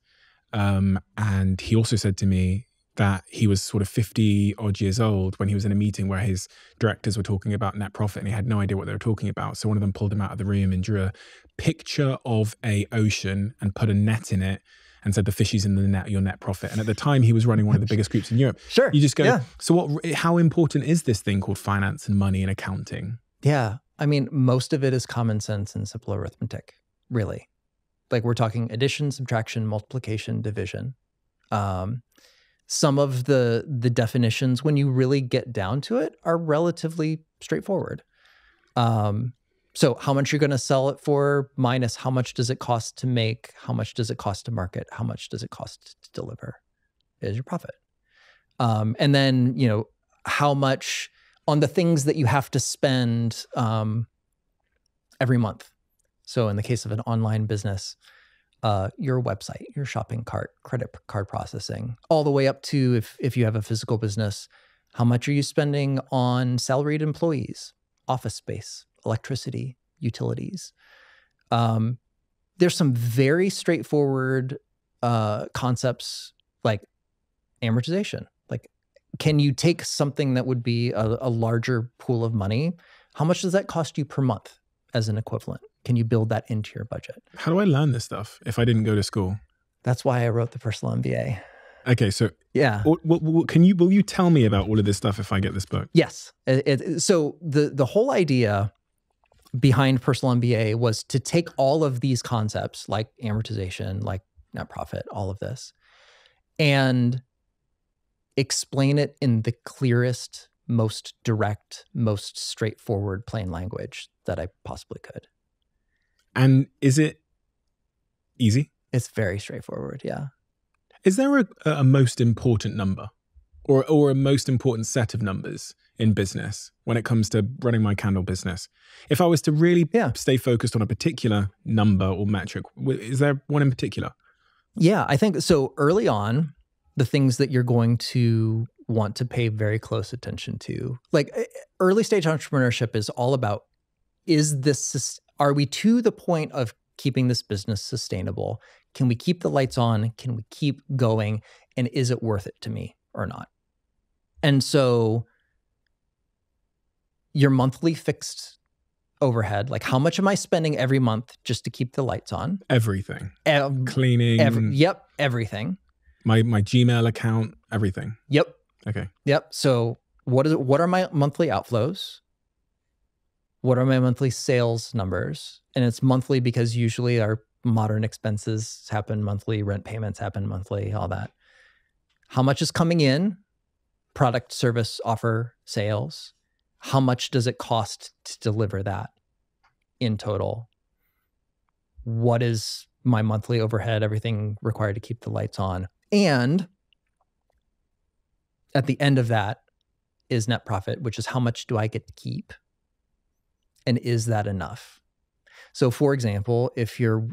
And he also said to me that he was sort of 50 odd years old when he was in a meeting where his directors were talking about net profit and he had no idea what they were talking about. So one of them pulled him out of the room and drew a picture of a ocean and put a net in it and said the fishies in the net are your net profit. And at the time he was running one of the biggest groups in Europe. Sure. You just go, yeah. So how important is this thing called finance and money and accounting? Yeah. I mean, most of it is common sense and simple arithmetic, really. Like we're talking addition, subtraction, multiplication, division. Some of the definitions, when you really get down to it, are relatively straightforward. So how much you're going to sell it for minus how much does it cost to make, how much does it cost to market, how much does it cost to deliver is your profit. And then, how much on the things that you have to spend every month. So in the case of an online business, your website, your shopping cart, credit card processing, all the way up to if you have a physical business, how much are you spending on salaried employees, office space, electricity, utilities? There's some very straightforward concepts like amortization. Like, can you take something that would be a larger pool of money? How much does that cost you per month as an equivalent? Can you build that into your budget? How do I learn this stuff if I didn't go to school? That's why I wrote the Personal MBA. Okay, so yeah, will you tell me about all of this stuff if I get this book? Yes. So the whole idea behind Personal MBA was to take all of these concepts like amortization, like net profit, all of this, and explain it in the clearest, most direct, most straightforward, plain language that I possibly could. And is it easy? It's very straightforward, yeah. Is there a most important number or a most important set of numbers in business when it comes to running my candle business? If I was to really stay focused on a particular number or metric, is there one in particular? Yeah, I think so. Early on, the things that you're going to want to pay very close attention to, like early stage entrepreneurship is all about, are we to the point of keeping this business sustainable? Can we keep the lights on? Can we keep going? And is it worth it to me or not? And so your monthly fixed overhead, like how much am I spending every month just to keep the lights on? Everything. Cleaning. Everything. My Gmail account, everything. Yep. Okay. Yep. So what are my monthly outflows? What are my monthly sales numbers? And it's monthly because usually our modern expenses happen monthly, rent payments happen monthly, all that. How much is coming in? Product, service, offer, sales. How much does it cost to deliver that in total? What is my monthly overhead, everything required to keep the lights on? And at the end of that is net profit, which is how much do I get to keep? And is that enough? So for example, if you're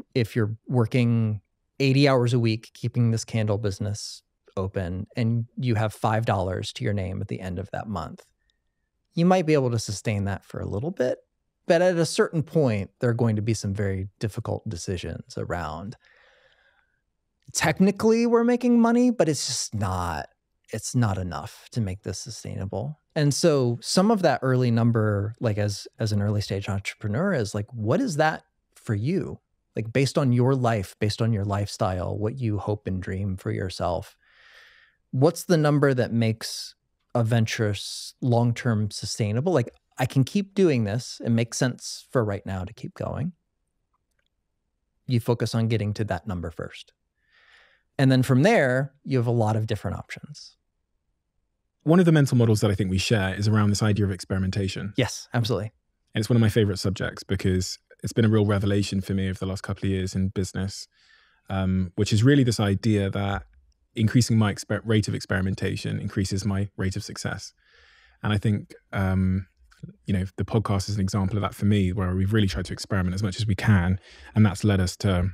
working 80 hours a week, keeping this candle business open, and you have $5 to your name at the end of that month, you might be able to sustain that for a little bit. But at a certain point, there are going to be some very difficult decisions around, technically we're making money, but it's not enough to make this sustainable. And so some of that early number, like as an early stage entrepreneur, is like, what is that for you? Like based on your life, based on your lifestyle, what you hope and dream for yourself, what's the number that makes a venture long-term sustainable? Like I can keep doing this. It makes sense for right now to keep going. You focus on getting to that number first. And then from there, you have a lot of different options. One of the mental models that I think we share is around this idea of experimentation. Yes, absolutely. And it's one of my favorite subjects because it's been a real revelation for me over the last couple of years in business, which is really this idea that increasing my rate of experimentation increases my rate of success. And I think, the podcast is an example of that for me, where we've really tried to experiment as much as we can. And that's led us to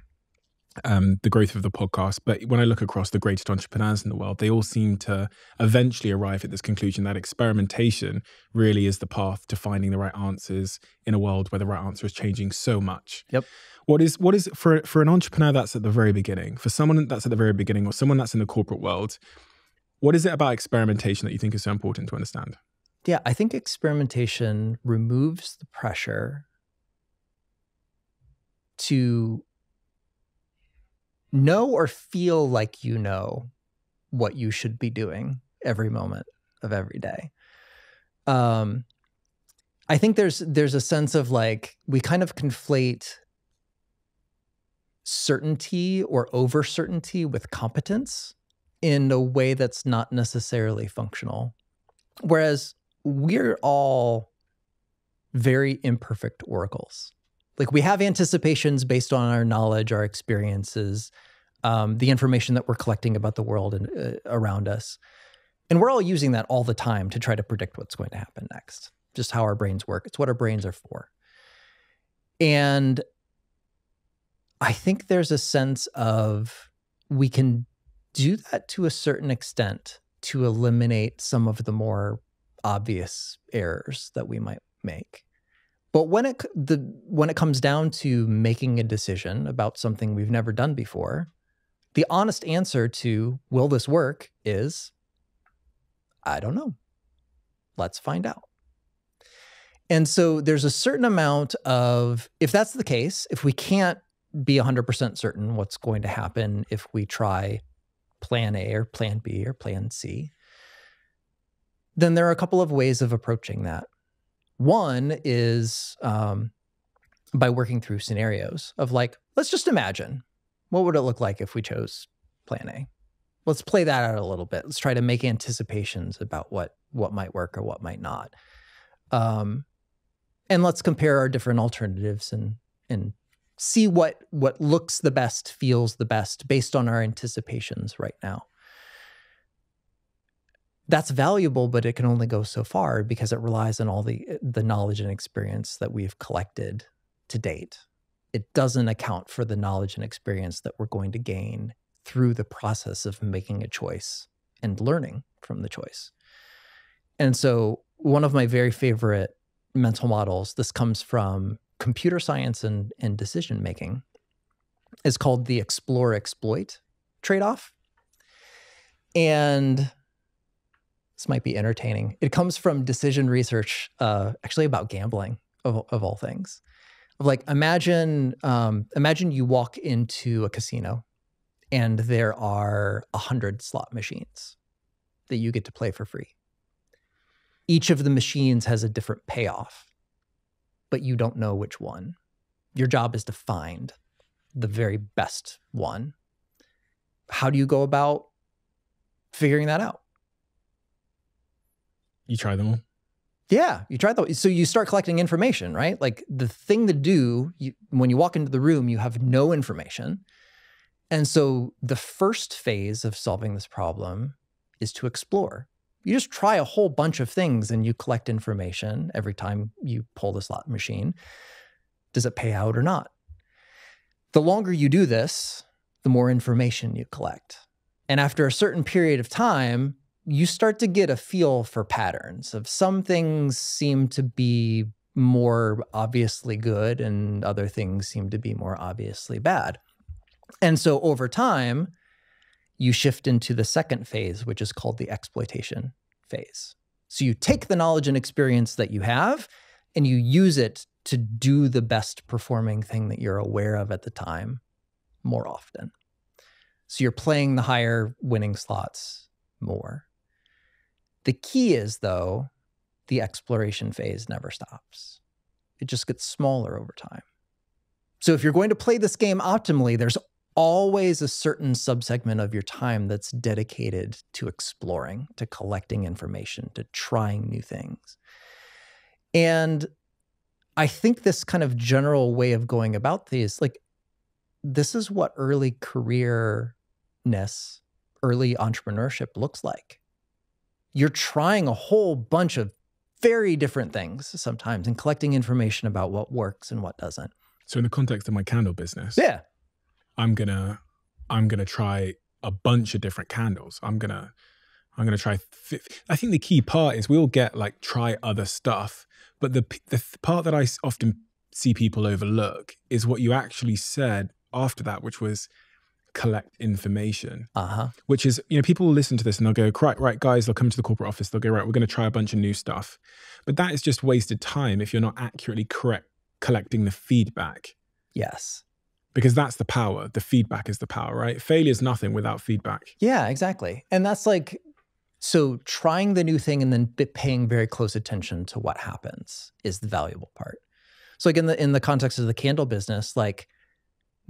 the growth of the podcast. But when I look across the greatest entrepreneurs in the world, they all seem to eventually arrive at this conclusion that experimentation really is the path to finding the right answers in a world where the right answer is changing so much. Yep. What is for an entrepreneur that's at the very beginning, for someone that's at the very beginning, or someone that's in the corporate world, what is it about experimentation that you think is so important to understand? Yeah, I think experimentation removes the pressure to know or feel like you know what you should be doing every moment of every day. I think there's a sense of like, we kind of conflate certainty or over certainty with competence in a way that's not necessarily functional. Whereas we're all very imperfect oracles. Like we have anticipations based on our knowledge, our experiences, the information that we're collecting about the world and around us. And we're all using that all the time to try to predict what's going to happen next. Just how our brains work. It's what our brains are for. And I think there's a sense of we can do that to a certain extent to eliminate some of the more obvious errors that we might make. But when it comes down to making a decision about something we've never done before, the honest answer to will this work is, I don't know. Let's find out. And so there's a certain amount of, if that's the case, if we can't be 100% certain what's going to happen if we try plan A or plan B or plan C, then there are a couple of ways of approaching that. One is by working through scenarios of like, let's just imagine, what would it look like if we chose plan A? Let's play that out a little bit. Let's try to make anticipations about what might work or what might not. And let's compare our different alternatives and see what looks the best, feels the best based on our anticipations right now. That's valuable, but it can only go so far because it relies on all the knowledge and experience that we've collected to date. It doesn't account for the knowledge and experience that we're going to gain through the process of making a choice and learning from the choice. And so one of my very favorite mental models, this comes from computer science and decision making, is called the explore-exploit trade-off. And this might be entertaining. It comes from decision research, actually about gambling of all things. Like imagine you walk into a casino and there are 100 slot machines that you get to play for free. Each of the machines has a different payoff, but you don't know which one. Your job is to find the very best one. How do you go about figuring that out? You try them all. Yeah, you try that. So you start collecting information, right? Like the thing to do when you walk into the room, you have no information. And so the first phase of solving this problem is to explore. You just try a whole bunch of things and you collect information every time you pull the slot machine. Does it pay out or not? The longer you do this, the more information you collect. And after a certain period of time, you start to get a feel for patterns of some things seem to be more obviously good and other things seem to be more obviously bad. And so over time, you shift into the second phase, which is called the exploitation phase. So you take the knowledge and experience that you have and you use it to do the best performing thing that you're aware of at the time more often. So you're playing the higher winning slots more. The key is, though, the exploration phase never stops. It just gets smaller over time. So if you're going to play this game optimally, there's always a certain subsegment of your time that's dedicated to exploring, to collecting information, to trying new things. And I think this kind of general way of going about these, like, this is what early careerness, early entrepreneurship looks like. You're trying a whole bunch of very different things sometimes and collecting information about what works and what doesn't. So in the context of my candle business, yeah, I'm gonna try a bunch of different candles. I'm gonna try. I think the key part is we'll get like try other stuff, but the part that I often see people overlook is what you actually said after that, which was collect information. Which is, you know, people will listen to this and they'll go, right, guys, they'll come to the corporate office, they'll go, right, we're going to try a bunch of new stuff. But that is just wasted time if you're not accurately collecting the feedback. Yes. Because that's the power. The feedback is the power, right? Failure is nothing without feedback. Yeah, exactly. And that's like, so trying the new thing and then paying very close attention to what happens is the valuable part. So like in the context of the candle business, like,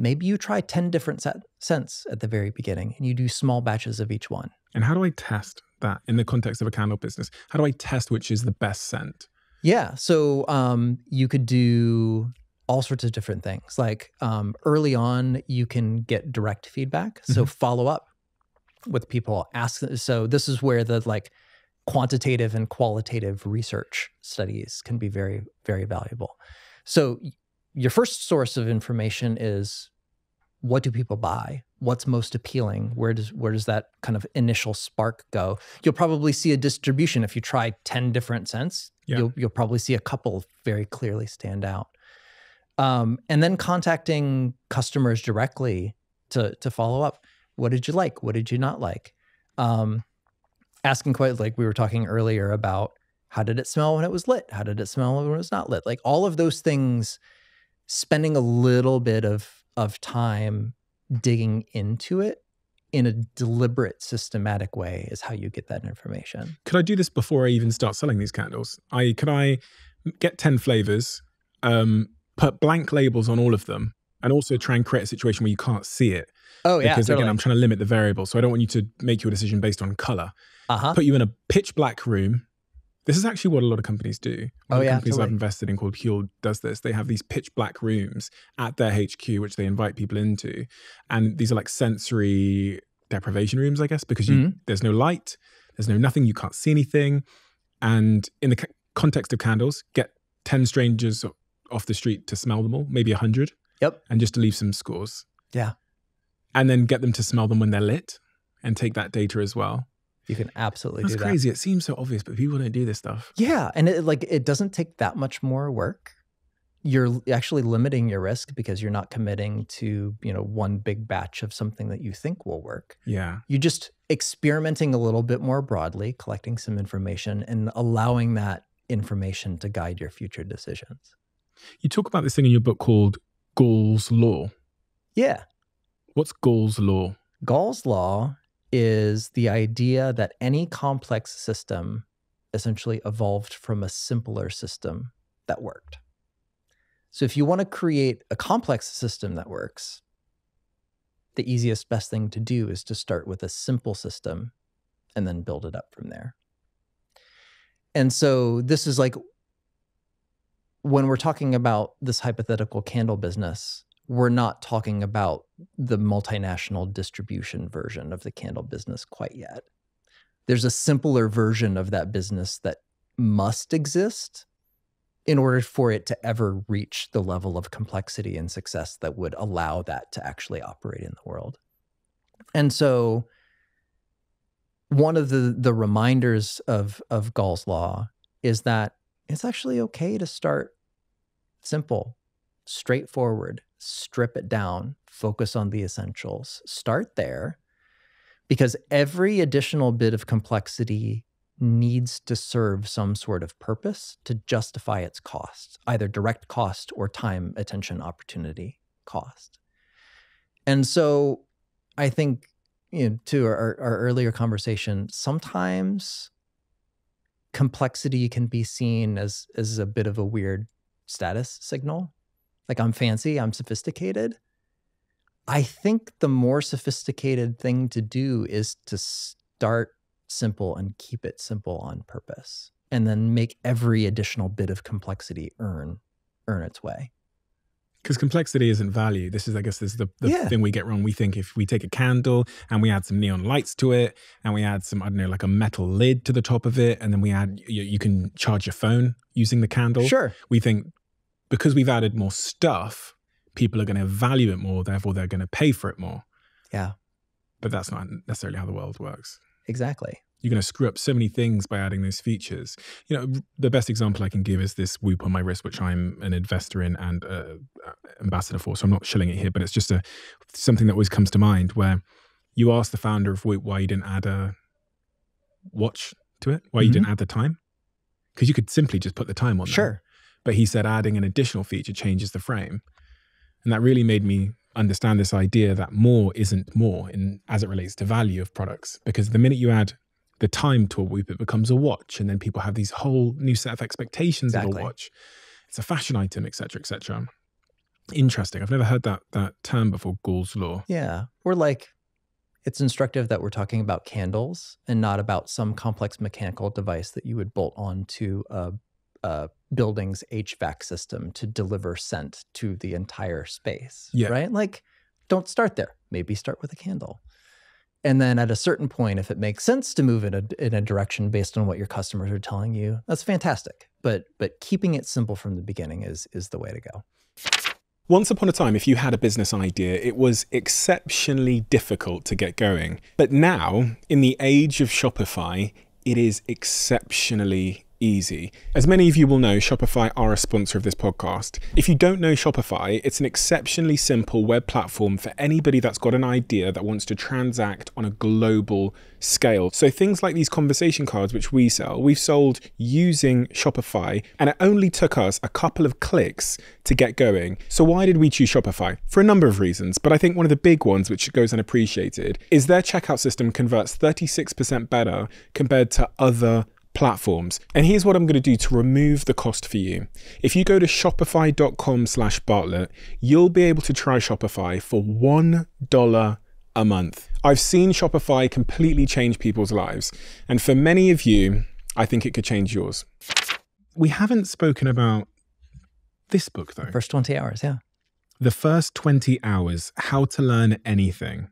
maybe you try 10 different scents at the very beginning and you do small batches of each one. And how do I test that in the context of a candle business? How do I test which is the best scent? Yeah. So you could do all sorts of different things. Like early on, you can get direct feedback. So follow up with people. So this is where the like quantitative and qualitative research studies can be very, very valuable. So your first source of information is, what do people buy? What's most appealing? Where does that kind of initial spark go? You'll probably see a distribution. If you try 10 different scents, you'll probably see a couple very clearly stand out. And then contacting customers directly to follow up. What did you like? What did you not like? Asking quite, like we were talking earlier about, how did it smell when it was lit? How did it smell when it was not lit? Like all of those things, spending a little bit of time digging into it in a deliberate, systematic way is how you get that information. Could I do this before I even start selling these candles? Could I get 10 flavors, put blank labels on all of them, and also try and create a situation where you can't see it? Oh, yeah, because totally. again, I'm trying to limit the variable. So I don't want you to make your decision based on color. Put you in a pitch black room, This is actually what a lot of companies do. One of the companies totally. I've invested in called Huel does this. They have these pitch black rooms at their HQ, which they invite people into. And these are like sensory deprivation rooms, I guess, because there's no light, there's nothing, you can't see anything. And in the context of candles, get 10 strangers off the street to smell them all, maybe 100. Yep. And just to leave some scores. Yeah. And then get them to smell them when they're lit and take that data as well. You can absolutely do that. That's crazy. It seems so obvious, but people don't do this stuff. Yeah. And it doesn't take that much more work. You're actually limiting your risk because you're not committing to, one big batch of something that you think will work. Yeah. You're just experimenting a little bit more broadly, collecting some information and allowing that information to guide your future decisions. You talk about this thing in your book called Gall's Law. Yeah. What's Gall's Law? Gall's Law is the idea that any complex system essentially evolved from a simpler system that worked. So if you want to create a complex system that works, the easiest, best thing to do is to start with a simple system and then build it up from there. And so this is like, when we're talking about this hypothetical candle business, we're not talking about the multinational distribution version of the candle business quite yet. There's a simpler version of that business that must exist in order for it to ever reach the level of complexity and success that would allow that to actually operate in the world. And so one of the reminders of Gall's Law is that it's actually okay to start simple, straightforward, strip it down, focus on the essentials. Start there, because every additional bit of complexity needs to serve some sort of purpose to justify its cost, either direct cost or time, attention, opportunity cost. And so I think, to our earlier conversation, sometimes complexity can be seen as a bit of a weird status signal. Like, I'm fancy, I'm sophisticated. I think the more sophisticated thing to do is to start simple and keep it simple on purpose, and then make every additional bit of complexity earn its way. Because complexity isn't value. This is, I guess, this is the thing we get wrong. We think if we take a candle and we add some neon lights to it, and we add some, I don't know, like a metal lid to the top of it, and then we add, you can charge your phone using the candle. Sure. We think because we've added more stuff, people are going to value it more, therefore they're going to pay for it more. Yeah. But that's not necessarily how the world works. Exactly. You're going to screw up so many things by adding those features. The best example I can give is this Whoop on my wrist, which I'm an investor in and ambassador for. So I'm not shilling it here, but it's just something that always comes to mind, where you ask the founder of Whoop why you didn't add a watch to it, why you didn't add the time. Because you could simply just put the time on there. Sure. But he said adding an additional feature changes the frame. And that really made me understand this idea that more isn't more as it relates to value of products. Because the minute you add the time to a Whoop, it becomes a watch. And then people have these whole new set of expectations of a watch. It's a fashion item, et cetera, et cetera. Interesting. I've never heard that term before, Gall's Law. Yeah. Or like, it's instructive that we're talking about candles and not about some complex mechanical device that you would bolt onto a building's HVAC system to deliver scent to the entire space. Yeah. Right? Like, don't start there. Maybe start with a candle. And then at a certain point, if it makes sense to move in a direction based on what your customers are telling you, that's fantastic. But keeping it simple from the beginning is the way to go. Once upon a time, if you had a business idea, it was exceptionally difficult to get going. But now, in the age of Shopify, it is exceptionally easy. As many of you will know, Shopify are a sponsor of this podcast. If you don't know Shopify, it's an exceptionally simple web platform for anybody that's got an idea that wants to transact on a global scale. So things like these conversation cards, which we sell, we've sold using Shopify, and it only took us a couple of clicks to get going. So why did we choose Shopify? For a number of reasons, but I think one of the big ones, which goes unappreciated, is their checkout system converts 36% better compared to other platforms. And here's what I'm going to do to remove the cost for you. If you go to shopify.com/Bartlett, you'll be able to try Shopify for $1 a month. I've seen Shopify completely change people's lives. And for many of you, I think it could change yours. We haven't spoken about this book, though. First 20 hours, yeah. The First 20 Hours, How to Learn Anything.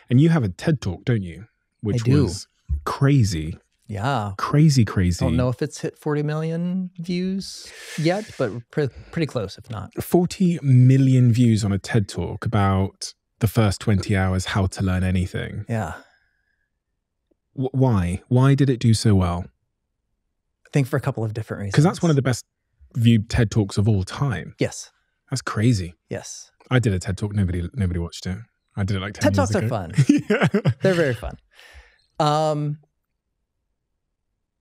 And you have a TED Talk, don't you? Which I do. was crazy. Yeah. Crazy. Don't know if it's hit 40 million views yet, but pretty close, if not. 40 million views on a TED Talk about the first 20 hours, how to learn anything. Yeah. Why? Why did it do so well? I think for a couple of different reasons. Because that's one of the best viewed TED Talks of all time. Yes. That's crazy. Yes. I did a TED Talk. Nobody watched it. I did it like 10 TED years Talks ago. are fun. Yeah. They're very fun.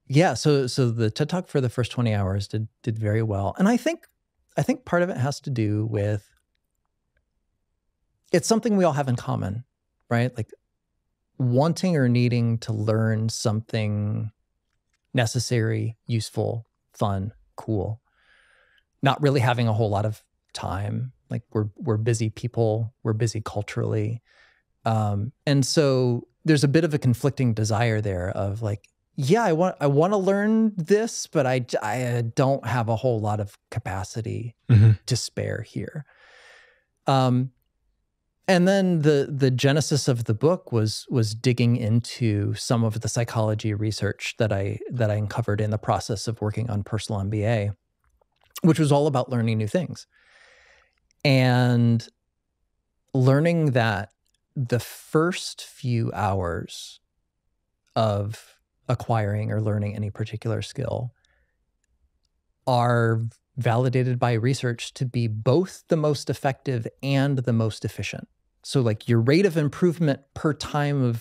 Yeah, so the TED Talk for the first 20 hours did very well. And I think part of it has to do with, it's something we all have in common, right? Like wanting or needing to learn something necessary, useful, fun, cool. Not really having a whole lot of time. Like we're busy people, we're busy culturally. And so there's a bit of a conflicting desire there of like, yeah, I want to learn this, but I don't have a whole lot of capacity to spare here. And then the genesis of the book was digging into some of the psychology research that I uncovered in the process of working on Personal MBA, which was all about learning new things. And learning that the first few hours of acquiring or learning any particular skill are validated by research to be both the most effective and the most efficient. So like your rate of improvement per time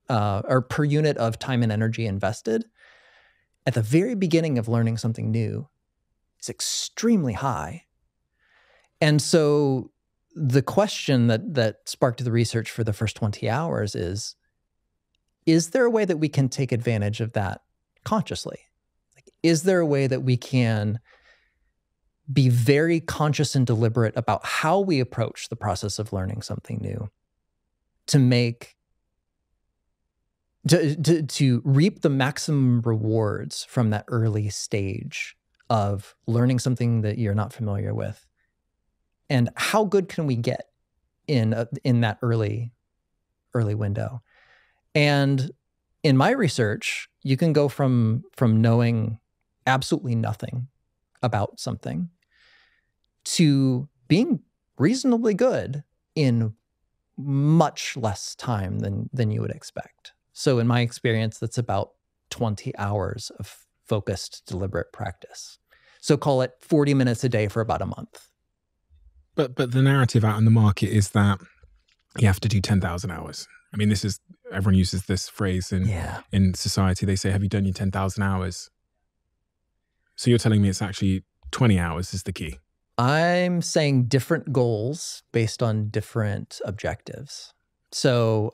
or per unit of time and energy invested at the very beginning of learning something new is extremely high. And so the question that sparked the research for the first 20 hours is there a way that we can take advantage of that consciously? Like, is there a way that we can be very conscious and deliberate about how we approach the process of learning something new to reap the maximum rewards from that early stage of learning something that you're not familiar with? And how good can we get in that early window? And in my research, you can go from knowing absolutely nothing about something to being reasonably good in much less time than you would expect. So in my experience, that's about 20 hours of focused, deliberate practice. So call it 40 minutes a day for about a month. But the narrative out in the market is that you have to do 10,000 hours. I mean, everyone uses this phrase in society. They say, have you done your 10,000 hours? So you're telling me it's actually 20 hours is the key. I'm saying different goals based on different objectives. So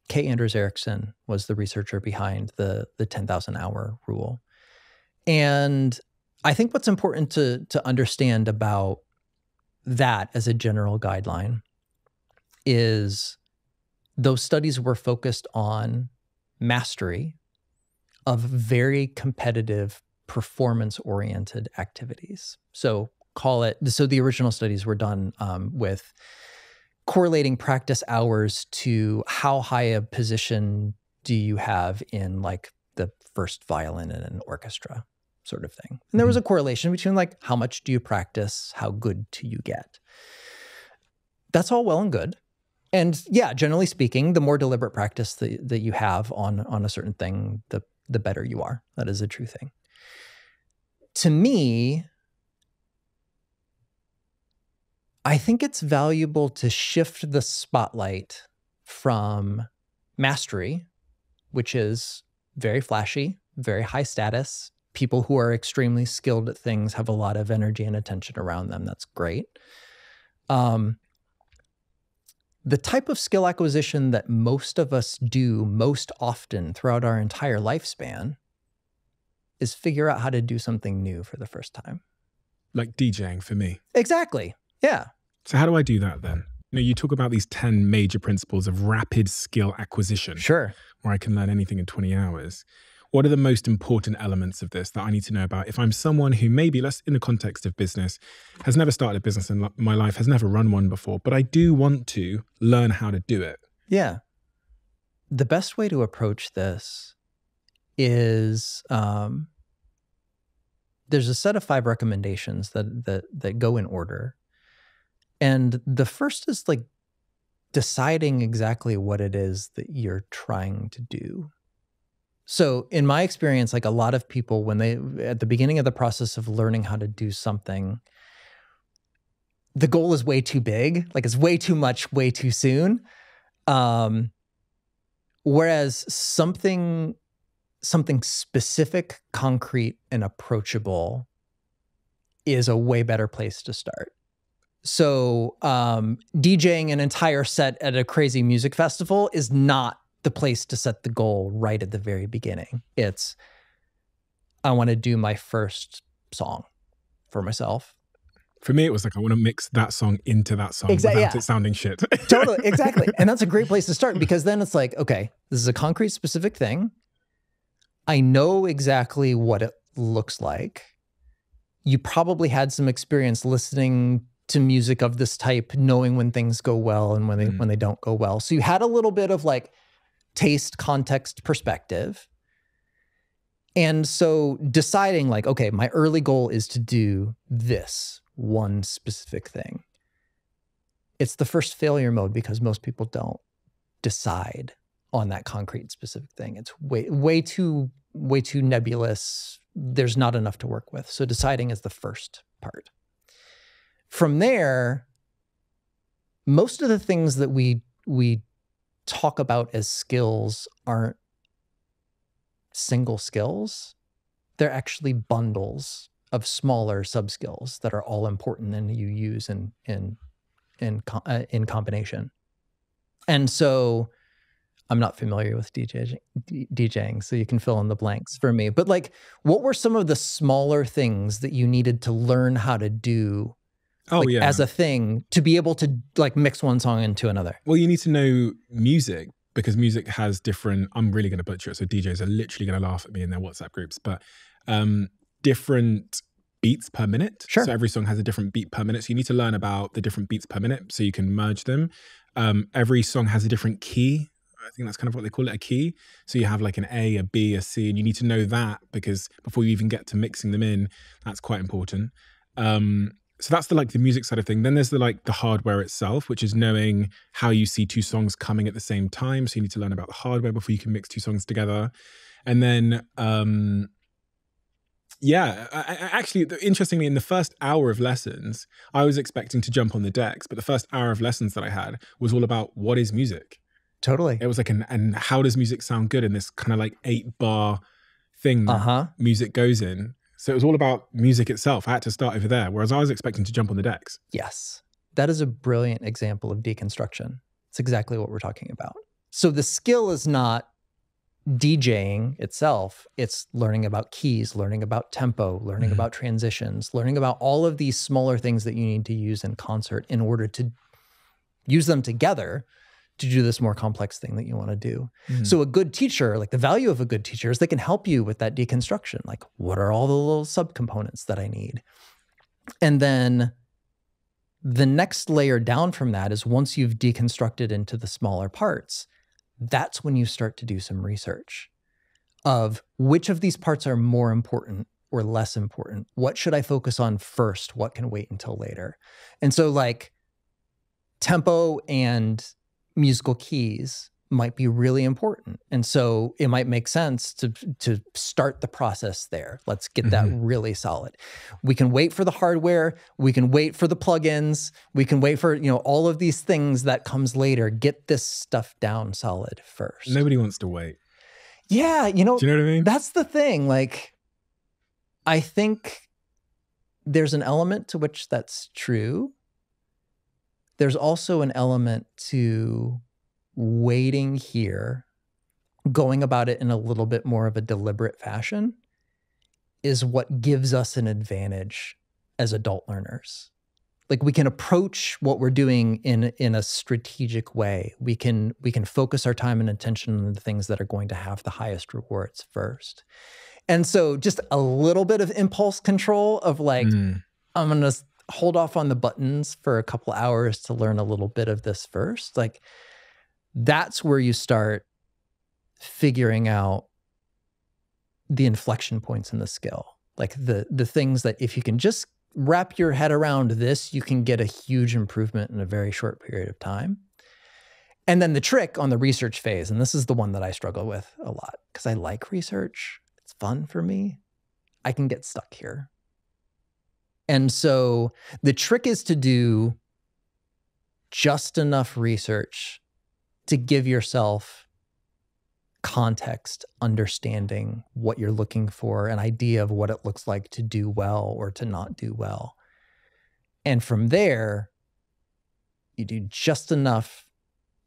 Kay Anders Ericsson was the researcher behind the 10,000 hour rule. And I think what's important to understand about that as a general guideline is those studies were focused on mastery of very competitive, performance-oriented activities. So the original studies were done with correlating practice hours to how high a position do you have in like the first violin in an orchestra sort of thing. And there was a correlation between like how much do you practice, how good do you get. That's all well and good. And yeah, generally speaking, the more deliberate practice that you have on a certain thing, the better you are. That is a true thing. To me, I think it's valuable to shift the spotlight from mastery, which is very flashy, very high status. People who are extremely skilled at things have a lot of energy and attention around them. That's great. The type of skill acquisition that most of us do most often throughout our entire lifespan is figure out how to do something new for the first time. Like DJing for me. Exactly. Yeah. So how do I do that then? You talk about these 10 major principles of rapid skill acquisition. Sure. Where I can learn anything in 20 hours. What are the most important elements of this that I need to know about if I'm someone who maybe, less in the context of business, has never started a business in my life, has never run one before, but I do want to learn how to do it? Yeah. The best way to approach this is there's a set of 5 recommendations that go in order. And the first is like deciding exactly what it is that you're trying to do. So in my experience, like a lot of people, when they, at the beginning of the process of learning how to do something, the goal is way too big, like it's way too much, way too soon. Whereas something specific, concrete, and approachable is a way better place to start. So DJing an entire set at a crazy music festival is not the place to set the goal right at the very beginning. It's, I want to do my first song for myself. For me, it was like, I want to mix that song into that song without it sounding shit. Totally, exactly. And that's a great place to start, because then it's like, okay, this is a concrete, specific thing. I know exactly what it looks like. You probably had some experience listening to music of this type, knowing when things go well and when they don't go well. So you had a little bit of like taste, context, perspective. And so deciding like, okay, my early goal is to do this one specific thing. It's the first failure mode because most people don't decide on that concrete specific thing. It's way too nebulous. There's not enough to work with. So deciding is the first part. From there, most of the things that we talk about as skills aren't single skills. They're actually bundles of smaller sub-skills that are all important and you use in combination. And so I'm not familiar with DJing, so you can fill in the blanks for me. But like, what were some of the smaller things that you needed to learn how to do as a thing to be able to like mix one song into another? Well, you need to know music, because music has different, I'm really going to butcher it, so DJs are literally going to laugh at me in their WhatsApp groups, but different beats per minute. Sure. So every song has a different beat per minute. So you need to learn about the different beats per minute so you can merge them. Every song has a different key. I think that's kind of what they call it, a key. So you have like an A, a B, a C, and you need to know that, because before you even get to mixing them in, that's quite important. So that's the music side of thing. Then there's the hardware itself, which is knowing how you see two songs coming at the same time. So you need to learn about the hardware before you can mix two songs together. And then, actually, interestingly, in the first hour of lessons, I was expecting to jump on the decks, but the first hour of lessons that I had was all about what is music. Totally. It was like, and how does music sound good in this kind of like 8-bar thing that music goes in. So it was all about music itself. I had to start over there, whereas I was expecting to jump on the decks. Yes. That is a brilliant example of deconstruction. It's exactly what we're talking about. So the skill is not DJing itself. It's learning about keys, learning about tempo, learning about transitions, learning about all of these smaller things that you need to use in concert in order to use them together to do this more complex thing that you want to do. So a good teacher, like the value of a good teacher is they can help you with that deconstruction. Like, what are all the little subcomponents that I need? And then the next layer down from that is, once you've deconstructed into the smaller parts, that's when you start to do some research of which of these parts are more important or less important. What should I focus on first? What can wait until later? And so like tempo and musical keys might be really important. And so it might make sense to start the process there. Let's get that really solid. We can wait for the hardware. We can wait for the plugins. We can wait for, all of these things that comes later. Get this stuff down solid first. Nobody wants to wait. Yeah. Do you know what I mean? That's the thing. Like, I think there's an element to which that's true. There's also an element to waiting here, going about it in a little bit more of a deliberate fashion, is what gives us an advantage as adult learners. Like we can approach what we're doing in a strategic way. We can focus our time and attention on the things that are going to have the highest rewards first. And so just a little bit of impulse control of like, I'm going to hold off on the buttons for a couple hours to learn a little bit of this first. Like that's where you start figuring out the inflection points in the skill. Like the things that if you can just wrap your head around this, you can get a huge improvement in a very short period of time. And then the trick on the research phase, and this is the one that I struggle with a lot because I like research. It's fun for me. I can get stuck here. And so the trick is to do just enough research to give yourself context, understanding what you're looking for, an idea of what it looks like to do well or to not do well. And from there, you do just enough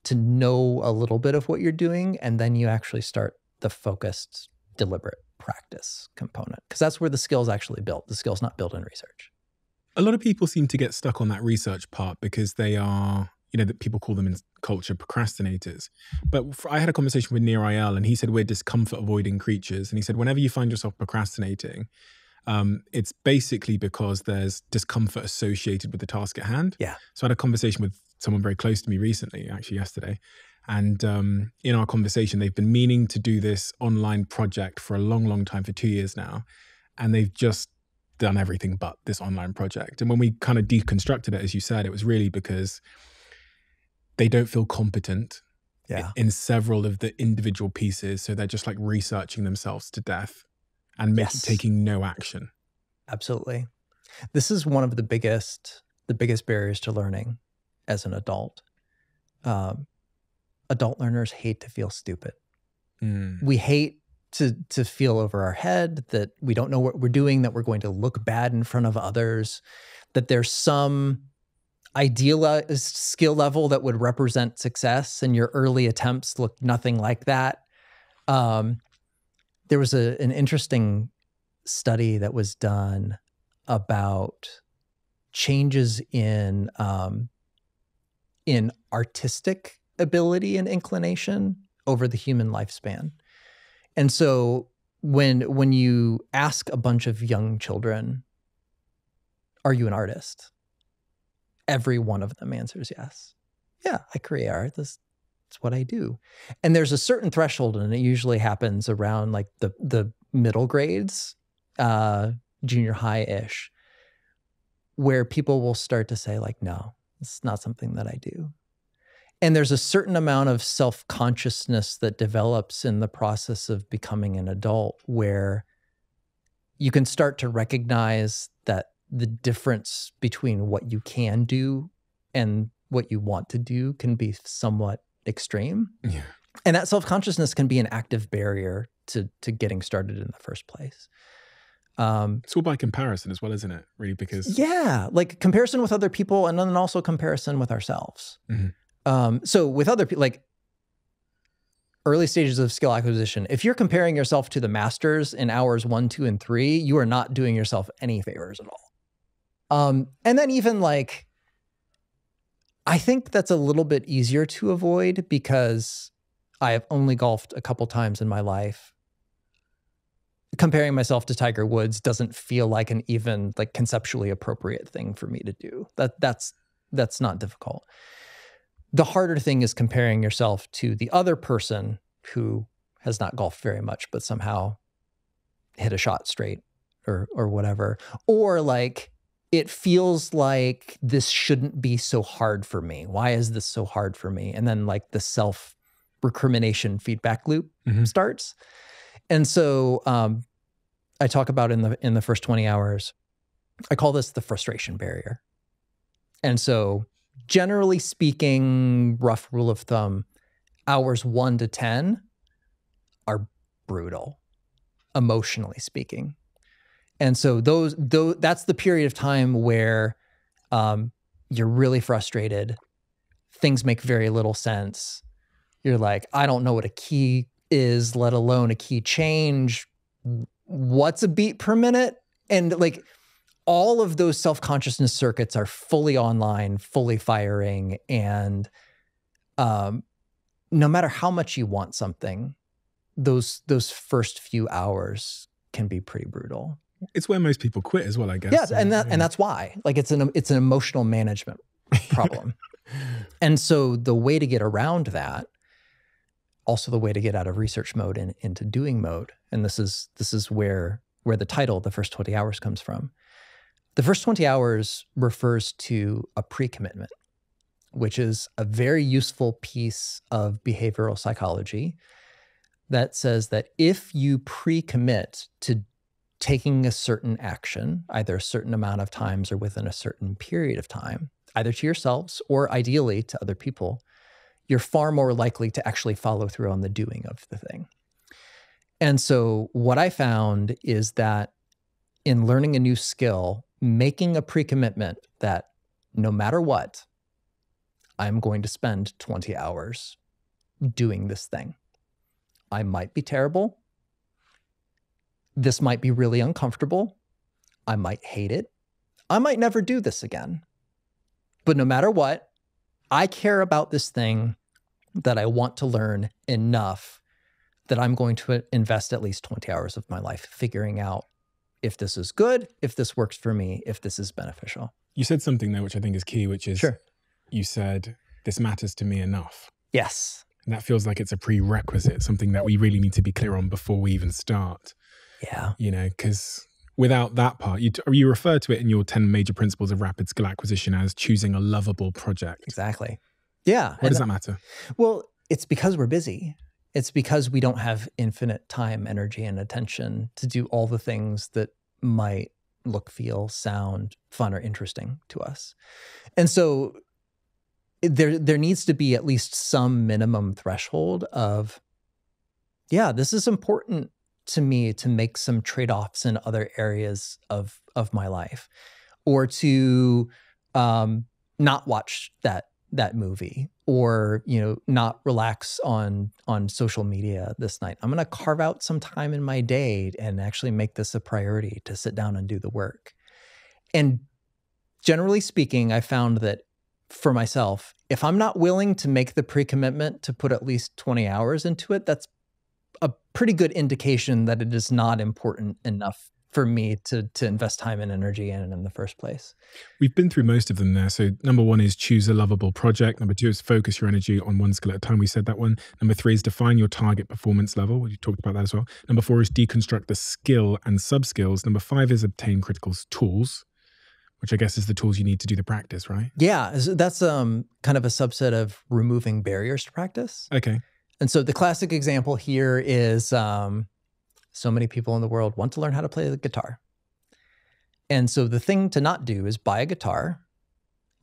to know a little bit of what you're doing, and then you actually start the focused, deliberate practice component, because that's where the skill's actually built. The skill's not built in research. A lot of people seem to get stuck on that research part because they are, that people call them in culture procrastinators. But I had a conversation with Nir Ayal, and he said we're discomfort avoiding creatures. And he said whenever you find yourself procrastinating, it's basically because there's discomfort associated with the task at hand. Yeah. So I had a conversation with someone very close to me recently, actually yesterday. And in our conversation, they've been meaning to do this online project for a long, long time, for 2 years now. And they've just done everything but this online project. And when we kind of deconstructed it, as you said, it was really because they don't feel competent in several of the individual pieces. So they're just like researching themselves to death and taking no action. Absolutely. This is one of the biggest barriers to learning as an adult. Adult learners hate to feel stupid. We hate to feel over our head that we don't know what we're doing, that we're going to look bad in front of others, that there's some idealized skill level that would represent success, and your early attempts look nothing like that. There was an interesting study that was done about changes in artistic ability and inclination over the human lifespan. And so when you ask a bunch of young children, are you an artist? Every one of them answers yes. Yeah, I create art. That's what I do. And there's a certain threshold, and it usually happens around like the middle grades, junior high-ish, where people will start to say like, no, it's not something that I do. And there's a certain amount of self-consciousness that develops in the process of becoming an adult, where you can start to recognize that the difference between what you can do and what you want to do can be somewhat extreme. Yeah. And that self-consciousness can be an active barrier to getting started in the first place. It's all by comparison as well, isn't it? Really, because like comparison with other people, and then also comparison with ourselves. So with other people, like early stages of skill acquisition, if you're comparing yourself to the masters in hours 1, 2, and 3, you are not doing yourself any favors at all. And then even like, I think that's a little bit easier to avoid because I have only golfed a couple times in my life. Comparing myself to Tiger Woods doesn't feel like an even like conceptually appropriate thing for me to do. That's not difficult. The harder thing is comparing yourself to the other person who has not golfed very much, but somehow hit a shot straight or whatever. Or like, it feels like this shouldn't be so hard for me. Why is this so hard for me? And then like the self-recrimination feedback loop starts. And so I talk about in the first 20 hours, I call this the frustration barrier. And so generally speaking, rough rule of thumb, hours 1 to 10 are brutal, emotionally speaking. And so that's the period of time where you're really frustrated. Things make very little sense. You're like, I don't know what a key is, let alone a key change. What's a beat per minute? And like all of those self-consciousness circuits are fully online, fully firing, and no matter how much you want something, those first few hours can be pretty brutal. It's where most people quit as well, I guess. Yes, and that's why. Like it's an emotional management problem. And so the way to get around that, also the way to get out of research mode and into doing mode, and this is where the title, The First 20 Hours, comes from. The first 20 hours refers to a pre-commitment, which is a very useful piece of behavioral psychology that says that if you pre-commit to taking a certain action, either a certain amount of times or within a certain period of time, either to yourselves or ideally to other people, you're far more likely to actually follow through on the doing of the thing. And so what I found is that in learning a new skill, making a pre-commitment that no matter what, I'm going to spend 20 hours doing this thing. I might be terrible. This might be really uncomfortable. I might hate it. I might never do this again. But no matter what, I care about this thing that I want to learn enough that I'm going to invest at least 20 hours of my life figuring out if this is good, if this works for me, if this is beneficial. You said something there which I think is key, which is Sure. You said, this matters to me enough. Yes. And that feels like it's a prerequisite, something that we really need to be clear on before we even start. Yeah. You know, because without that part, you refer to it in your 10 major principles of rapid skill acquisition as choosing a lovable project. Exactly. Yeah. Why does that matter? Well, it's because we're busy. It's because we don't have infinite time, energy, and attention to do all the things that might look, feel, sound fun or interesting to us. And so there needs to be at least some minimum threshold of, yeah, this is important to me to make some trade-offs in other areas of my life, or to not watch that movie, or not relax on social media this night. I'm going to carve out some time in my day and actually make this a priority to sit down and do the work. And generally speaking, I found that for myself, if I'm not willing to make the pre-commitment to put at least 20 hours into it, that's a pretty good indication that it is not important enough for me to invest time and energy in the first place. We've been through most of them there. So number 1 is choose a lovable project. Number 2 is focus your energy on one skill at a time. We said that one. Number 3 is define your target performance level. We talked about that as well. Number 4 is deconstruct the skill and sub-skills. Number 5 is obtain critical tools, which I guess is the tools you need to do the practice, right? Yeah, that's kind of a subset of removing barriers to practice. Okay. And so the classic example here is so many people in the world want to learn how to play the guitar. And so the thing to not do is buy a guitar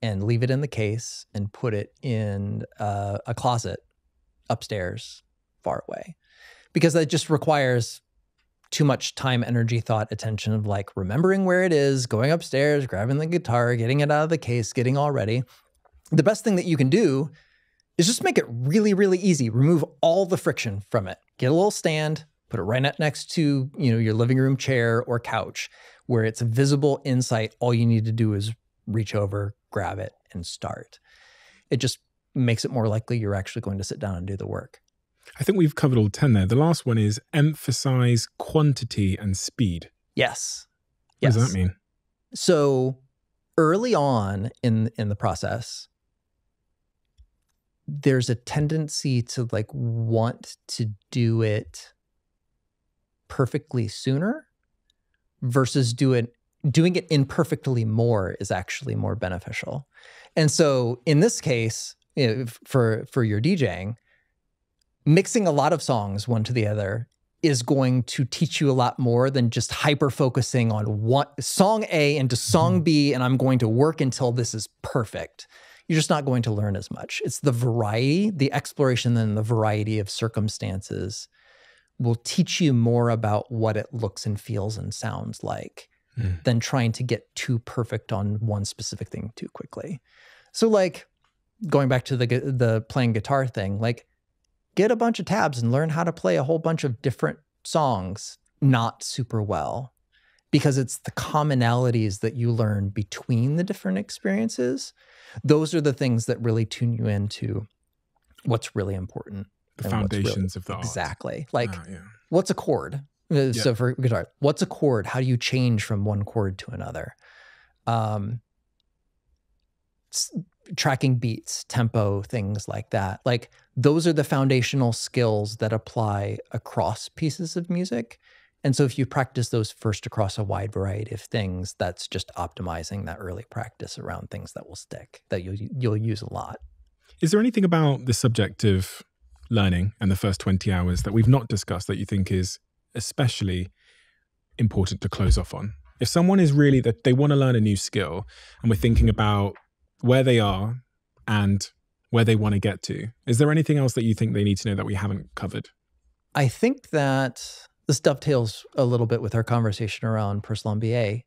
and leave it in the case and put it in a closet upstairs far away, because that just requires too much time, energy, thought, attention of like remembering where it is, going upstairs, grabbing the guitar, getting it out of the case, getting all ready. The best thing that you can do is just make it really, really easy. Remove all the friction from it. Get a little stand, put it right next to your living room chair or couch where it's a visible insight. All you need to do is reach over, grab it, and start. It just makes it more likely you're actually going to sit down and do the work. I think we've covered all 10 there. The last one is emphasize quantity and speed. Yes. What does that mean? So early on in the process, there's a tendency to like want to do it perfectly sooner versus doing it imperfectly more is actually more beneficial. And so in this case, for your DJing, mixing a lot of songs one to the other is going to teach you a lot more than just hyper focusing on what song A into song B, and I'm going to work until this is perfect. You're just not going to learn as much. It's the variety, the exploration, and the variety of circumstances will teach you more about what it looks and feels and sounds like than trying to get too perfect on one specific thing too quickly. So like going back to the playing guitar thing, like get a bunch of tabs and learn how to play a whole bunch of different songs not super well. because it's the commonalities that you learn between the different experiences. Those are the things that really tune you into what's really important. The foundations of the art. Exactly. Like, yeah. what's a chord? So for guitar, what's a chord? How do you change from one chord to another? Tracking beats, tempo, things like that. Like, those are the foundational skills that apply across pieces of music. And so if you practice those first across a wide variety of things, that's just optimizing that early practice around things that will stick, that you'll use a lot. Is there anything about the subject of learning and the first 20 hours that we've not discussed that you think is especially important to close off on? If someone is really that they want to learn a new skill and we're thinking about where they are and where they want to get to, is there anything else that you think they need to know that we haven't covered? I think that this dovetails a little bit with our conversation around Personal MBA.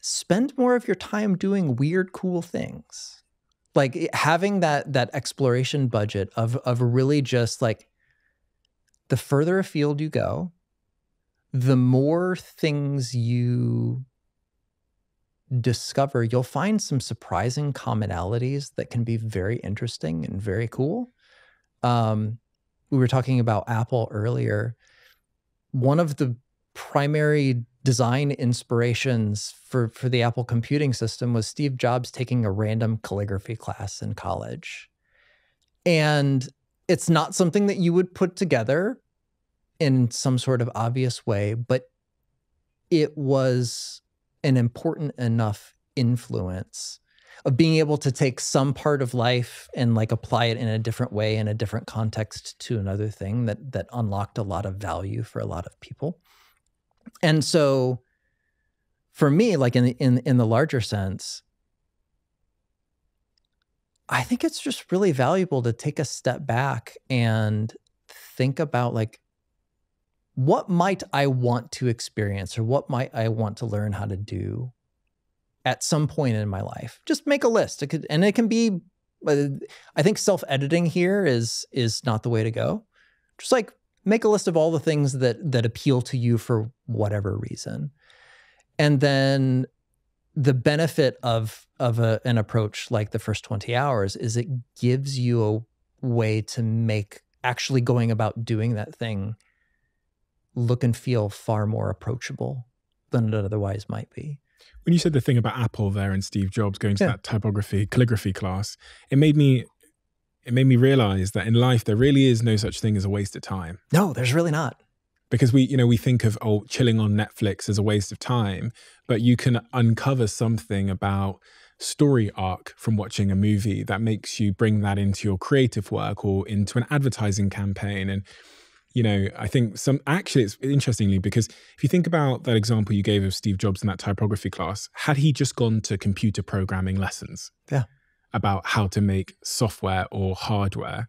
Spend more of your time doing weird, cool things. Like, having that exploration budget of really just like, the further afield you go, the more things you discover. You'll find some surprising commonalities that can be very interesting and very cool. We were talking about Apple earlier. One of the primary design inspirations for the Apple computing system was Steve Jobs taking a random calligraphy class in college. And it's not something that you would put together in some sort of obvious way, but it was an important enough influence of being able to take some part of life and like apply it in a different way, in a different context to another thing that unlocked a lot of value for a lot of people. And so for me, like in the larger sense, I think it's just really valuable to take a step back and think about, like, what might I want to experience, or what might I want to learn how to do at some point in my life? Just make a list. It can be, I think self-editing here is not the way to go. Just like, make a list of all the things that appeal to you for whatever reason. And then the benefit of an approach like the first 20 hours is it gives you a way to make actually going about doing that thing look and feel far more approachable than it otherwise might be. When you said the thing about Apple there and Steve Jobs going to that calligraphy class, it made me realize that in life, there really is no such thing as a waste of time. No, there's really not. Because we think of, chilling on Netflix as a waste of time, but you can uncover something about story arc from watching a movie that makes you bring that into your creative work or into an advertising campaign. And, I think it's interestingly, because if you think about that example you gave of Steve Jobs in that typography class, had he just gone to computer programming lessons about how to make software or hardware,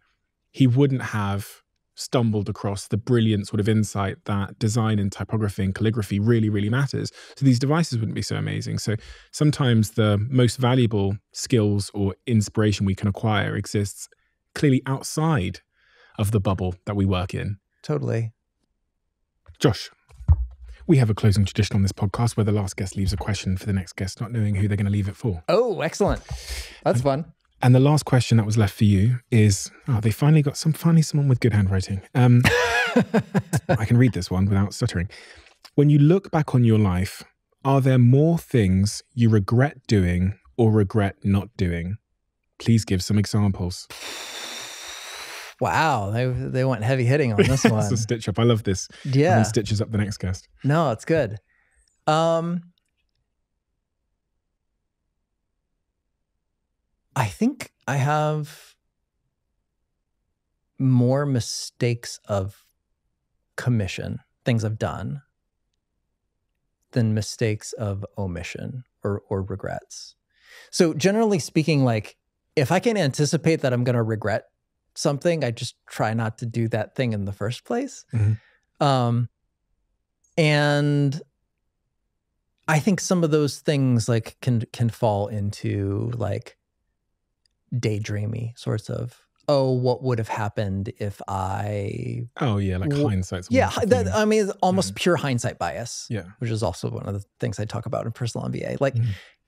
he wouldn't have stumbled across the brilliant sort of insight that design and typography and calligraphy really, really matters. So these devices wouldn't be so amazing. So sometimes the most valuable skills or inspiration we can acquire exists clearly outside of the bubble that we work in. Totally. Josh, we have a closing tradition on this podcast where the last guest leaves a question for the next guest, not knowing who they're going to leave it for. Oh, excellent. That's fun. And the last question that was left for you is, they finally got someone with good handwriting. I can read this one without stuttering. When you look back on your life, are there more things you regret doing or regret not doing? Please give some examples. Wow, they went heavy hitting on this one. It's a stitch up. I love this. Yeah. And stitches up the next guest. No, it's good. I think I have more mistakes of commission, things I've done, than mistakes of omission or regrets. So generally speaking, like, if I can anticipate that I'm going to regret something, I just try not to do that thing in the first place. Mm-hmm. And I think some of those things like can fall into like daydreamy sorts of oh, what would have happened if I... Oh yeah, like hindsight's a Yeah, wonderful thing. I mean, almost pure hindsight bias. Yeah. Which is also one of the things I talk about in Personal MBA. Like,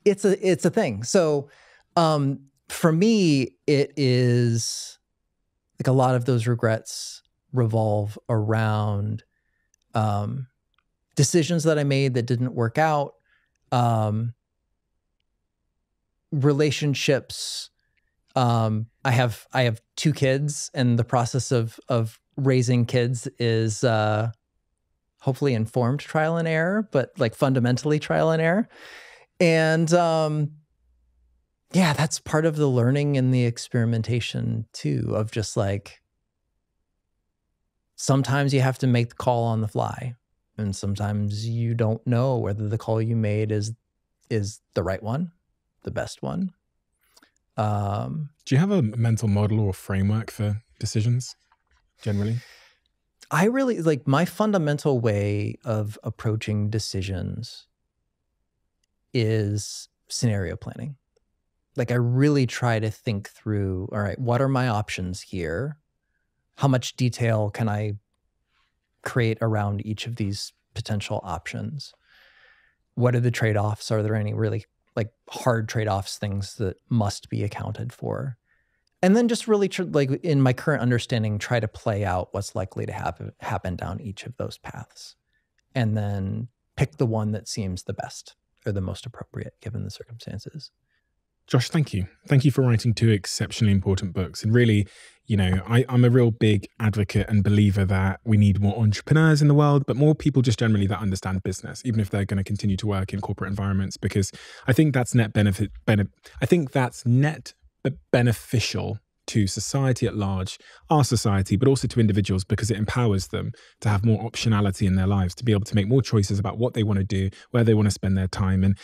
it's a thing. So for me, it is like a lot of those regrets revolve around decisions that I made that didn't work out, relationships. I have 2 kids, and the process of raising kids is hopefully informed trial and error, but like fundamentally trial and error. And yeah, that's part of the learning and the experimentation too, of just like, sometimes you have to make the call on the fly, and sometimes you don't know whether the call you made is the right one, the best one. Do you have a mental model or framework for decisions generally? I really like my fundamental way of approaching decisions is scenario planning. Like, I really try to think through, all right, what are my options here? How much detail can I create around each of these potential options? What are the trade-offs? Are there any really like hard trade-offs, things that must be accounted for? And then just really like in my current understanding, try to play out what's likely to happen down each of those paths, and then pick the one that seems the best or the most appropriate given the circumstances. Josh, thank you. Thank you for writing 2 exceptionally important books. And really, you know, I'm a real big advocate and believer that we need more entrepreneurs in the world, but more people just generally that understand business, even if they're going to continue to work in corporate environments, because I think that's beneficial to society at large, our society, but also to individuals, because it empowers them to have more optionality in their lives, to be able to make more choices about what they want to do, where they want to spend their time. And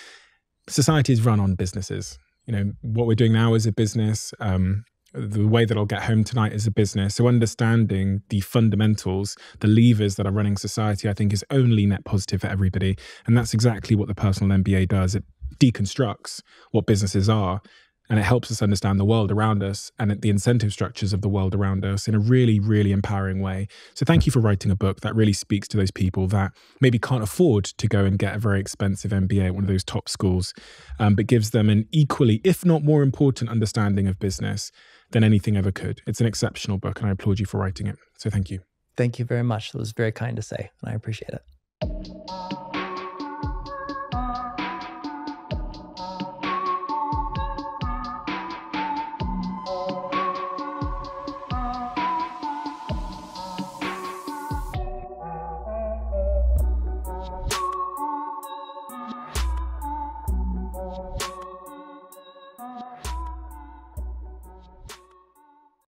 society is run on businesses. You know, what we're doing now is a business. The way that I'll get home tonight is a business. So understanding the fundamentals, the levers that are running society, I think is only net positive for everybody. And that's exactly what the Personal MBA does. It deconstructs what businesses are, and it helps us understand the world around us and the incentive structures of the world around us in a really, really empowering way. So thank you for writing a book that really speaks to those people that maybe can't afford to go and get a very expensive MBA at one of those top schools, but gives them an equally, if not more important, understanding of business than anything ever could. It's an exceptional book, and I applaud you for writing it. So thank you. Thank you very much. That was very kind to say, and I appreciate it.